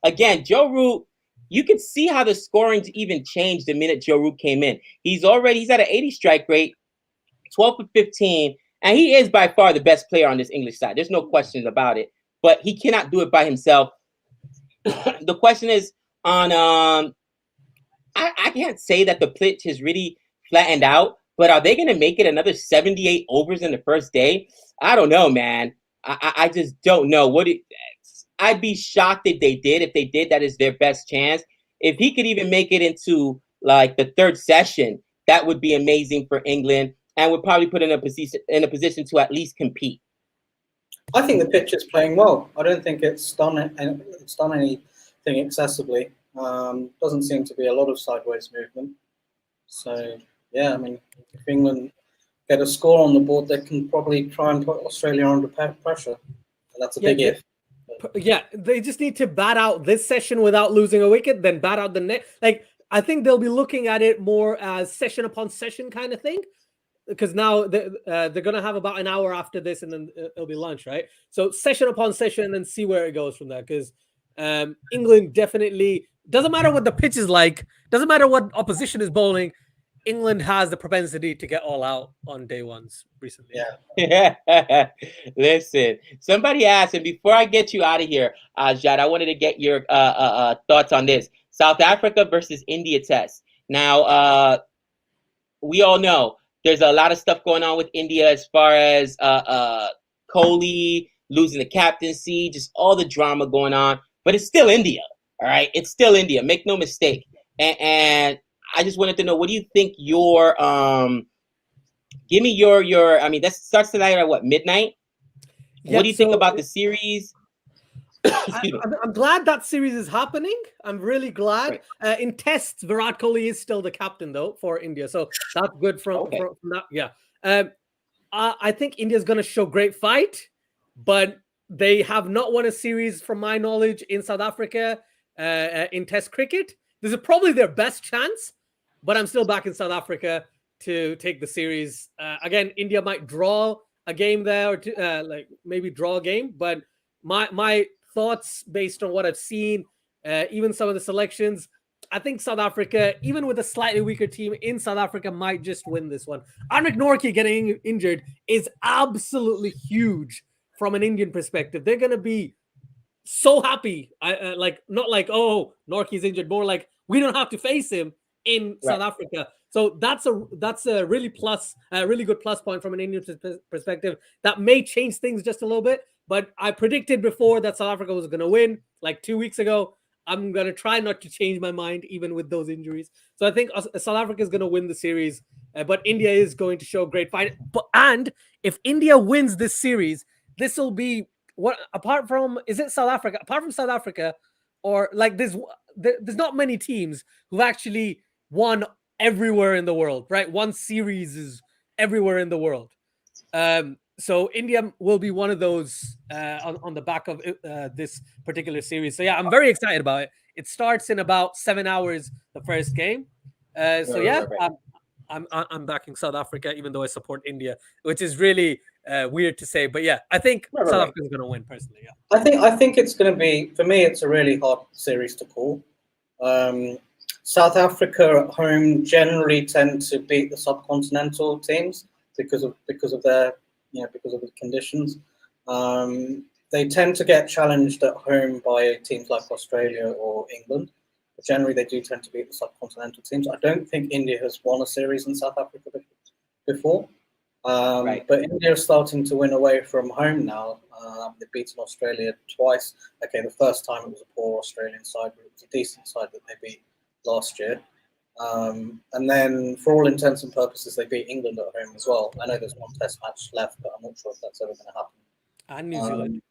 again, Joe Root, you can see how the scoring even changed the minute Joe Root came in. He's at an 80 strike rate, 12 for 15, and he is by far the best player on this English side. There's no questions about it, but he cannot do it by himself. The question is on I can't say that the pitch has really flattened out, but are they going to make it another 78 overs in the first day? I don't know, man. I just don't know. I'd be shocked if they did. If they did, that is their best chance. If he could even make it into like the third session, that would be amazing for England and would probably put in a position to at least compete. I think the pitch is playing well. I don't think it's done anything excessively. Doesn't seem to be a lot of sideways movement. So yeah, I mean, if England get a score on the board, they can probably try and put Australia under pressure. And that's a big if. Yeah, they just need to bat out this session without losing a wicket, then bat out the next. Like, I think they'll be looking at it more as session upon session kind of thing, because now they're going to have about an hour after this, and then it'll be lunch, right? So session upon session, and then see where it goes from there. Because England definitely doesn't matter what the pitch is like, doesn't matter what opposition is bowling. England has the propensity to get all out on day ones recently. Yeah. Listen, somebody asked, and before I get you out of here, Asjad, I wanted to get your thoughts on this. South Africa versus India test. Now, we all know there's a lot of stuff going on with India as far as Kohli losing the captaincy, just all the drama going on. But it's still India, all right? It's still India. Make no mistake. And I just wanted to know, what do you think give me your, I mean, that starts tonight at what, midnight? Yeah, what do you think about the series? I'm glad that series is happening. I'm really glad. Right. In tests, Virat Kohli is still the captain, though, for India. So that's good from that. Yeah. I think India's going to show great fight, but they have not won a series, from my knowledge, in South Africa in test cricket. This is probably their best chance. But I'm still back in South Africa to take the series. Again, India might draw a game there, or maybe draw a game. But my thoughts, based on what I've seen, even some of the selections, I think South Africa, even with a slightly weaker team in South Africa, might just win this one. Anrik Nortje getting injured is absolutely huge from an Indian perspective. They're going to be so happy. Not like, oh, Nortje's injured, more like we don't have to face him in South Africa. So that's a really good plus point from an Indian perspective. That may change things just a little bit, but I predicted before that South Africa was going to win like 2 weeks ago. I'm going to try not to change my mind even with those injuries. So I think South Africa is going to win the series, but India is going to show great fight. And if India wins this series, this will be apart from South Africa, or like there's not many teams who've actually won everywhere in the world, right? One series is everywhere in the world. So India will be one of those on the back of this particular series. So yeah, I'm very excited about it. It starts in about 7 hours, the first game. I'm backing South Africa, even though I support India, which is really weird to say. But yeah, I think South Africa is going to win personally. Yeah, I think it's going to be, for me, it's a really hard series to call. South Africa at home generally tend to beat the subcontinental teams because of their because of the conditions. They tend to get challenged at home by teams like Australia or England. generally they do tend to beat the subcontinental teams. I don't think India has won a series in South Africa before. Right. But India is starting to win away from home now. They've beaten Australia twice. Okay, the first time it was a poor Australian side, but it was a decent side that they beat last year. And then, for all intents and purposes, they beat England at home as well. I know there's one test match left, but I'm not sure if that's ever going to happen. And New Zealand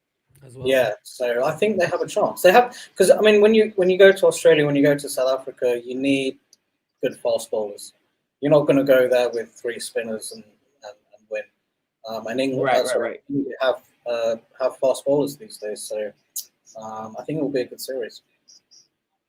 as well. Yeah, so I think they have a chance. They have, because I mean, when you go to Australia, when you go to South Africa, you need good fast bowlers. You're not going to go there with 3 spinners and win. And England, Right. India have fast bowlers these days, so I think it will be a good series.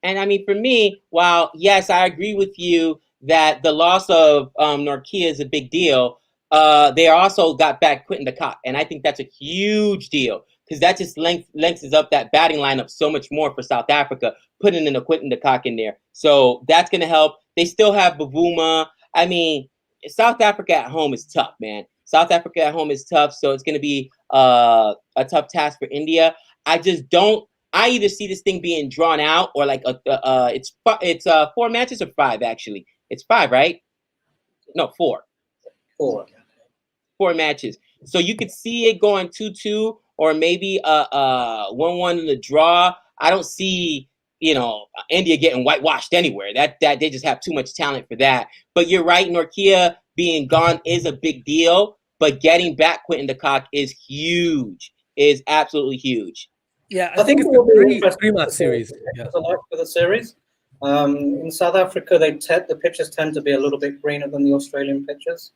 And I mean, for me, while yes, I agree with you that the loss of Norkia is a big deal, they also got back Quinton de Kock, and I think that's a huge deal because that just lengthens up that batting lineup so much more for South Africa, putting in a Quinton de Kock in there. So that's going to help. They still have Bavuma. I mean, South Africa at home is tough, man. South Africa at home is tough, so it's going to be a tough task for India. I just don't. I either see this thing being drawn out or like it's 4 matches or 5 actually. It's 5, right? No, 4. 4 matches. So you could see it going 2-2 or maybe 1-1 in the draw. I don't see India getting whitewashed anywhere. That they just have too much talent for that. But you're right, Norkia being gone is a big deal. But getting back Quinton de Kock is huge. Is absolutely huge. Yeah, I think it's a 3-match series. Yeah. For the series. In South Africa, the pitches tend to be a little bit greener than the Australian pitches.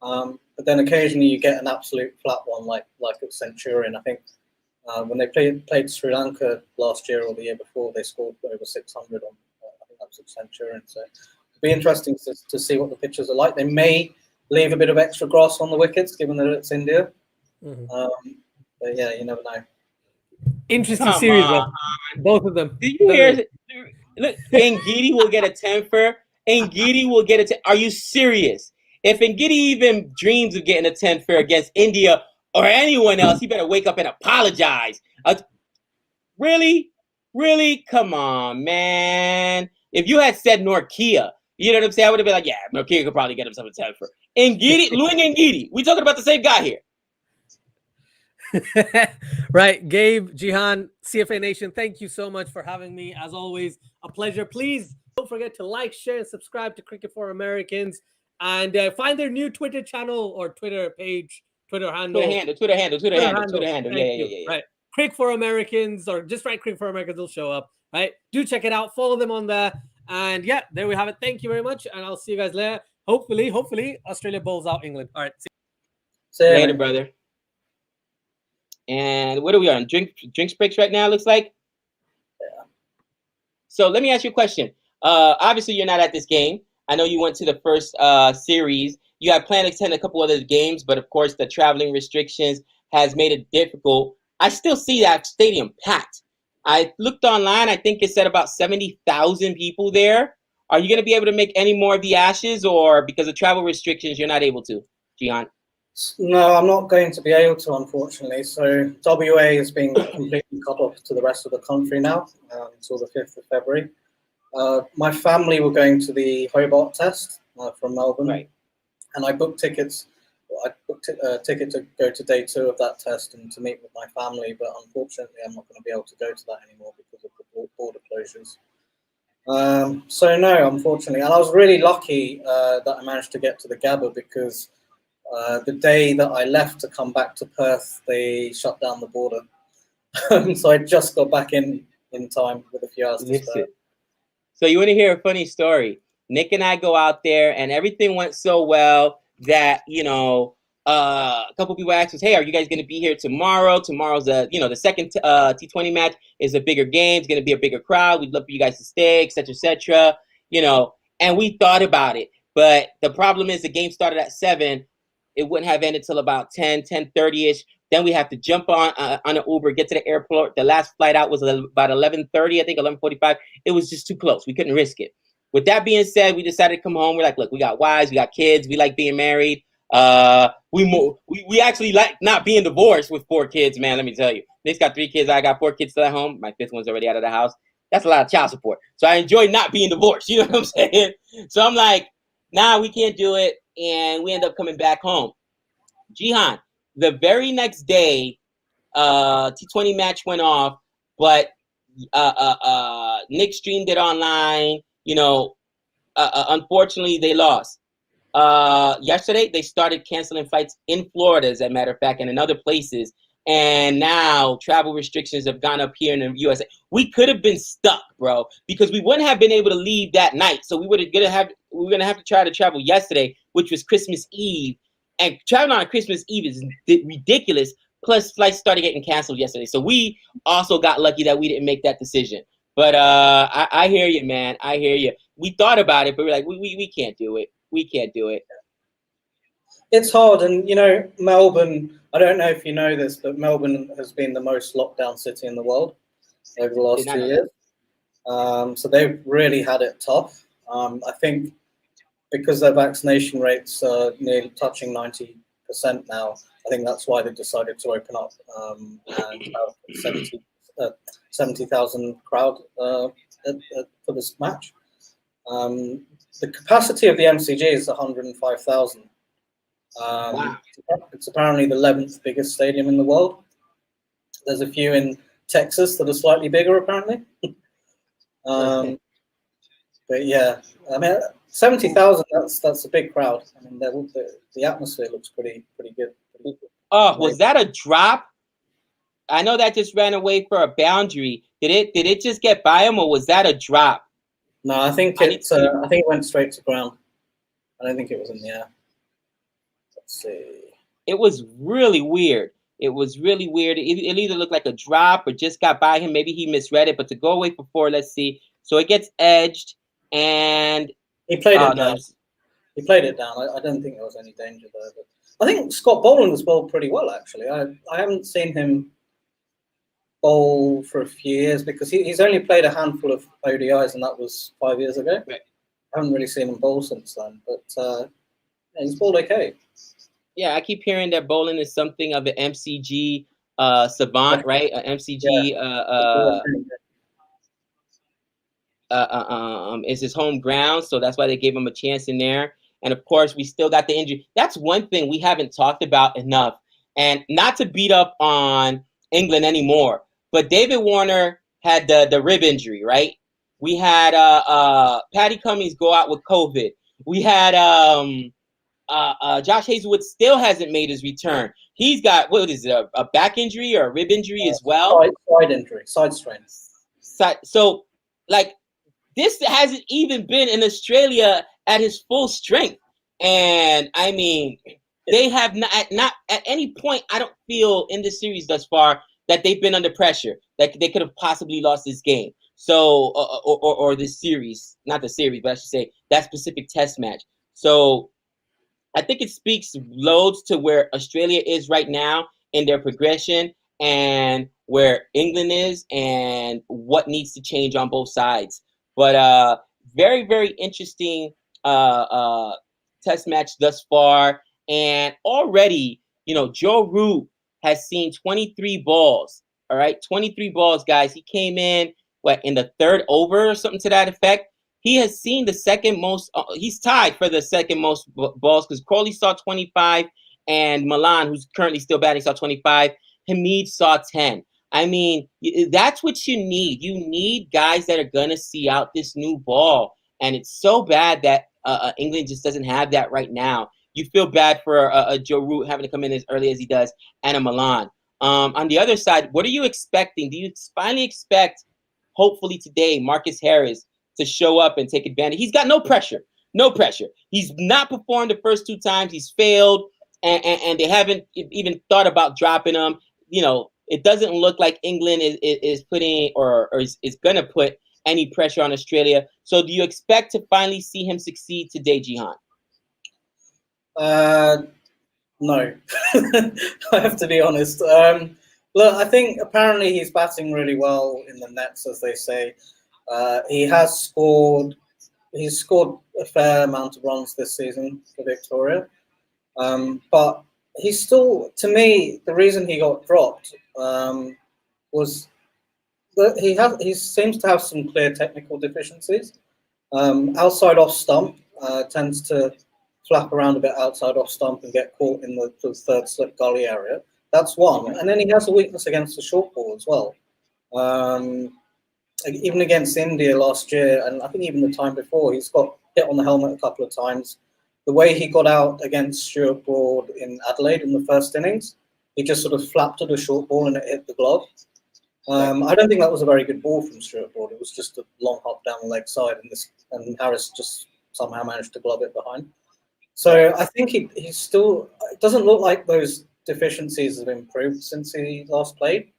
But then occasionally you get an absolute flat one like at Centurion. I think when they played Sri Lanka last year or the year before, they scored over 600 on, I think that was at Centurion. So it'll be interesting to see what the pitches are like. They may leave a bit of extra grass on the wickets, given that it's India. Mm-hmm. But yeah, you never know. Interesting series, both of them. Did you hear? Look, Ngidi will get a 10-fer. Ngidi will get a 10. Are you serious? If Ngidi even dreams of getting a 10-fer against India or anyone else, he better wake up and apologize. Really? Come on, man. If you had said Norkia, you know what I'm saying? I would have been like, yeah, Norkia could probably get himself a 10-fer. Ngidi, Luing Ngidi. We talking about the same guy here. Right, Gabe, Jehan, CFA Nation, thank you so much for having me. As always, a pleasure. Please don't forget to like, share, and subscribe to Cricket for Americans, and find their new Twitter channel or Twitter page, Twitter handle. Twitter handle. Yeah. Right, Cricket for Americans, or just write Cricket for Americans, will show up. Right, do check it out. Follow them on there, and yeah, there we have it. Thank you very much, and I'll see you guys later. Hopefully, Australia bowls out England. All right, see you later, brother. And what are we on? Drinks breaks right now, looks like? Yeah. So let me ask you a question. Obviously, you're not at this game. I know you went to the first series. You had planned to attend a couple other games, but of course, the traveling restrictions has made it difficult. I still see that stadium packed. I looked online. I think it said about 70,000 people there. Are you going to be able to make any more of the Ashes, or because of travel restrictions, you're not able to, Jehan? No, I'm not going to be able to, unfortunately. So WA has been completely cut off to the rest of the country now until the 5th of February. My family were going to the Hobart test from Melbourne, right. And I booked tickets. I booked a ticket to go to day 2 of that test and to meet with my family, but unfortunately I'm not going to be able to go to that anymore because of the border closures. So no, unfortunately. And I was really lucky that I managed to get to the Gabba because the day that I left to come back to Perth, they shut down the border. So I just got back in time with a few hours to spare. So you want to hear a funny story? Nick and I go out there and everything went so well that, a couple people asked us, hey, are you guys going to be here tomorrow? Tomorrow's the second T20 match is a bigger game. It's going to be a bigger crowd. We'd love for you guys to stay, et cetera, and we thought about it. But the problem is the game started at 7. It wouldn't have ended till about 10:30ish. Then we have to jump on an Uber, get to the airport. The last flight out was about 11:30, I think 11:45. It was just too close. We couldn't risk it. With that being said, we decided to come home. We're like, look, we got wives, we got kids, we like being married. We actually like not being divorced with 4 kids, man. Let me tell you, Nick's got 3 kids. I got 4 kids still at home. My 5th one's already out of the house. That's a lot of child support. So I enjoy not being divorced. You know what I'm saying? So I'm like, nah, we can't do it. And we end up coming back home. Jehan, the very next day, T20 match went off, but Nick streamed it online. Unfortunately, they lost. Yesterday, they started canceling flights in Florida, as a matter of fact, and in other places. And now travel restrictions have gone up here in the USA. We could have been stuck, bro, because we wouldn't have been able to leave that night. So we were gonna have to try to travel yesterday, which was Christmas Eve. And traveling on Christmas Eve is ridiculous. Plus, flights started getting canceled yesterday. So we also got lucky that we didn't make that decision. But I hear you, man. I hear you. We thought about it, but we're like, we can't do it. We can't do it. It's hard, and Melbourne. I don't know if you know this, but Melbourne has been the most lockdown city in the world over the last 2 years. So they've really had it tough. I think because their vaccination rates are nearly touching 90% now. I think that's why they decided to open up and have 70,000 crowd for this match. The capacity of the MCG is 105,000. Wow. It's apparently the 11th biggest stadium in the world. There's a few in Texas that are slightly bigger, apparently. But yeah, I mean, 70,000. That's a big crowd. I mean, the atmosphere looks pretty good. Oh, was that a drop? I know that just ran away for a boundary. Did it just get by him, or was that a drop? No, I think it went straight to ground. I don't think it was in the air. Let's see. It was really weird. It was really weird. It either looked like a drop or just got by him. Maybe he misread it. But to go away for 4, let's see. So it gets edged, and he played it down. He played it down. I don't think there was any danger there. But I think Scott Boland has bowled pretty well, actually. I haven't seen him bowl for a few years because he's only played a handful of ODIs, and that was 5 years ago. Right. I haven't really seen him bowl since then. But yeah, he's bowled okay. Yeah, I keep hearing that Boland is something of an MCG savant, right? An MCG is his home ground, so that's why they gave him a chance in there. And of course, we still got the injury. That's one thing we haven't talked about enough. And not to beat up on England anymore, but David Warner had the rib injury, right? We had Patty Cummings go out with COVID. We had Josh Hazelwood still hasn't made his return. He's got, what is it, a back injury or a rib injury as well? Side injury, side strain. So, like, this hasn't even been in Australia at his full strength. And, I mean, they have not at any point, I don't feel in this series thus far that they've been under pressure, that they could have possibly lost this game. So, or this series, not the series, but I should say that specific test match. So, I think it speaks loads to where Australia is right now in their progression and where England is and what needs to change on both sides. But very, very interesting test match thus far. And already, Joe Root has seen 23 balls. All right, 23 balls, guys. He came in, in the 3rd over or something to that effect. He has seen the second most. He's tied for the second most balls because Crowley saw 25 and Milan, who's currently still batting, saw 25. Hamid saw 10. I mean, that's what you need. You need guys that are going to see out this new ball. And it's so bad that England just doesn't have that right now. You feel bad for Joe Root having to come in as early as he does and a Milan. On the other side, what are you expecting? Do you finally expect, hopefully today, Marcus Harris to show up and take advantage? He's got no pressure. No pressure. He's not performed the first 2 times. He's failed, and they haven't even thought about dropping him. It doesn't look like England is putting or is going to put any pressure on Australia. So do you expect to finally see him succeed today, Jehan? No. I have to be honest. Look, I think apparently he's batting really well in the nets, as they say. He's scored a fair amount of runs this season for Victoria. But he's still, to me, the reason he got dropped was he seems to have some clear technical deficiencies. Outside off stump tends to flap around a bit outside off stump and get caught in the third slip gully area. That's one. And then he has a weakness against the short ball as well. Even against India last year, and I think even the time before, he's got hit on the helmet a couple of times. The way he got out against Stuart Broad in Adelaide in the first innings, he just sort of flapped at a short ball and it hit the glove. I don't think that was a very good ball from Stuart Broad. It was just a long hop down the leg side, and Harris just somehow managed to glove it behind. So I think he still, it doesn't look like those deficiencies have improved since he last played.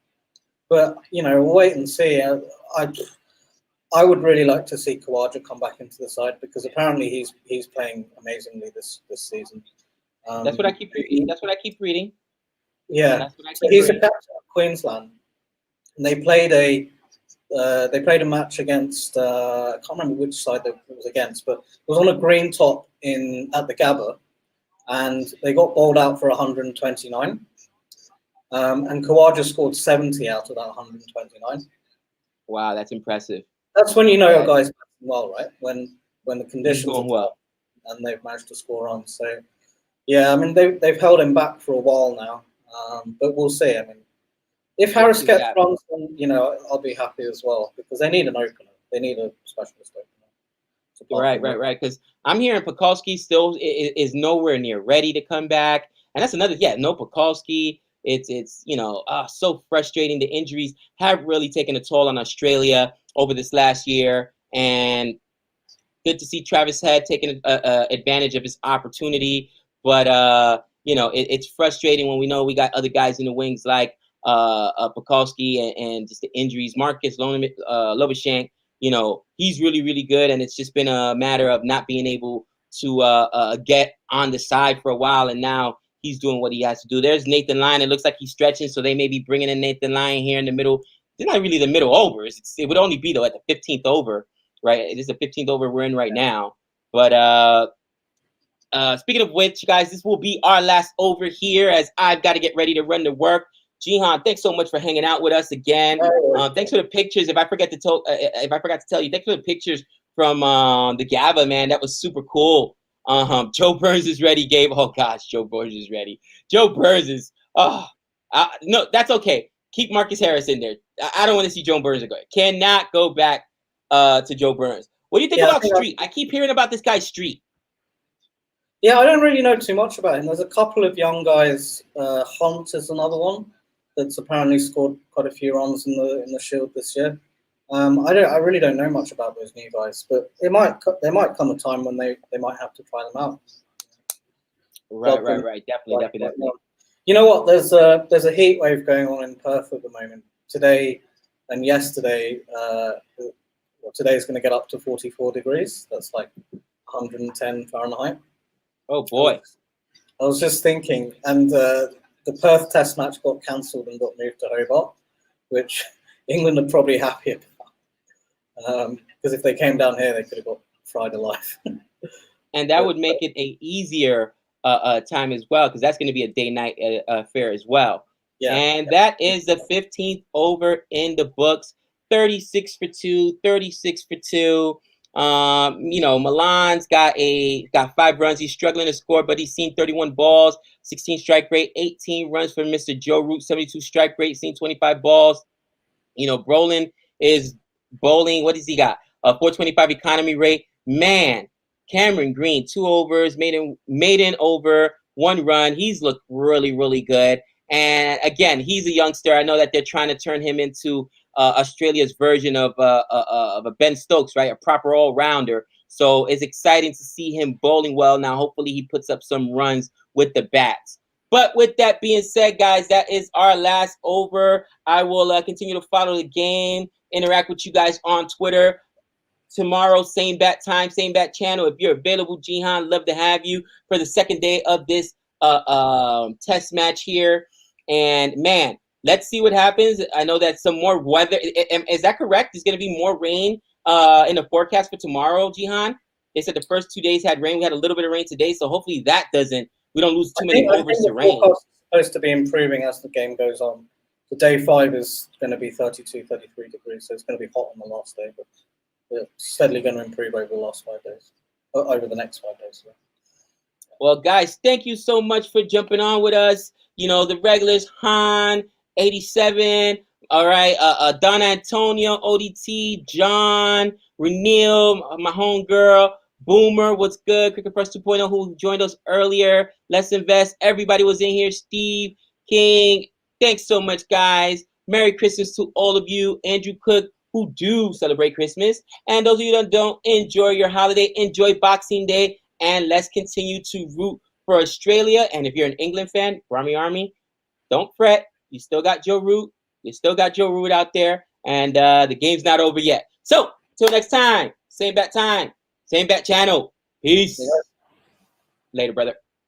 But, we'll wait and see. I would really like to see Khawaja come back into the side because apparently he's playing amazingly this season. That's what I keep reading. Yeah, That's what I keep so he's reading. a captain of Queensland. And they played a match against I can't remember which side it was against, but it was on a green top at the Gabba, and they got bowled out for 129. And Khawaja scored 70 out of that 129. Wow, that's impressive. That's when you know your guy's playing well, right? When the conditions are well, and they've managed to score on. So yeah, I mean they've held him back for a while now, but we'll see. I mean, if Harris gets runs, then I'll be happy as well because they need an opener. They need a specialist opener. Right. Because I'm hearing Pekulski still is nowhere near ready to come back, and that's another. Yeah, no Pekulski. It's so frustrating. The injuries have really taken a toll on Australia over this last year, and good to see Travis Head taking advantage of his opportunity. But it's frustrating when we know we got other guys in the wings like Pekulski and just the injuries. Marcus Lovashank, he's really, really good, and it's just been a matter of not being able to get on the side for a while, and now he's doing what he has to do. There's Nathan Lyon. It looks like he's stretching, so they may be bringing in Nathan Lyon here in the middle. It's not really the middle overs. It would only be, though, at the 15th over, right? It is the 15th over we're in right now. But speaking of which, guys, this will be our last over here as I've got to get ready to run to work. Jehan, thanks so much for hanging out with us again. Thanks for the pictures. If I forgot to tell you, thanks for the pictures from the Gabba, man. That was super cool. Joe Burns is ready, Gabe. Oh gosh, Joe Burns is ready. Joe Burns is no, that's okay. Keep Marcus Harris in there. I don't want to see Joe Burns go. Cannot go back to Joe Burns. What do you think about Street? I keep hearing about this guy Street. Yeah, I don't really know too much about him. There's a couple of young guys. Hunt is another one that's apparently scored quite a few runs in the Shield this year. I really don't know much about those new guys, but there might come a time when they might have to try them out. Right. Definitely. You know what? There's a heat wave going on in Perth at the moment. Today and yesterday, today is going to get up to 44 degrees. That's like 110 Fahrenheit. Oh boy! I was just thinking, and the Perth Test match got cancelled and got moved to Hobart, which England are probably happy about. Because if they came down here, they could have got fried alive. And that would make it a easier time as well, because that's going to be a day-night affair as well. Yeah. And that is the 15th over in the books. 36 for 2, 36 for 2. Milan's got 5 runs. He's struggling to score, but he's seen 31 balls, 16 strike rate, 18 runs for Mr. Joe Root, 72 strike rate, seen 25 balls. Brolin is bowling. What does he got? 425 economy rate. Man, Cameron Green, 2 overs, maiden over, 1 run. He's looked really, really good. And again, he's a youngster. I know that they're trying to turn him into Australia's version of a Ben Stokes, right? A proper all-rounder. So it's exciting to see him bowling well. Now, hopefully he puts up some runs with the bats. But with that being said, guys, that is our last over. I will continue to follow the game, interact with you guys on Twitter. Tomorrow, same bat time, same bat channel. If you're available, Jehan, love to have you for the second day of this test match here. And man, let's see what happens. I know that some more weather. Is that correct? There's going to be more rain in the forecast for tomorrow, Jehan. They said the first 2 days had rain. We had a little bit of rain today, so hopefully we don't lose too many overs to rain. The forecast is supposed to be improving as the game goes on. The day 5 is going to be 32, 33 degrees, so it's going to be hot on the last day, but we're steadily going to improve over the last 5 days, over the next 5 days. Yeah. Well, guys, thank you so much for jumping on with us. You know, the regulars, Han, 87, all right, Don Antonio, ODT, John, Renil, my homegirl, Boomer, what's good? Cricket Press 2.0, who joined us earlier. Let's Invest. Everybody was in here. Steve, King, thanks so much, guys. Merry Christmas to all of you. Andrew Cook, who do celebrate Christmas. And those of you that don't, enjoy your holiday. Enjoy Boxing Day. And let's continue to root for Australia. And if you're an England fan, Army, don't fret. You still got Joe Root. You still got Joe Root out there. And the game's not over yet. So, till next time, same bat time, same bat channel. Peace. Yeah. Later, brother.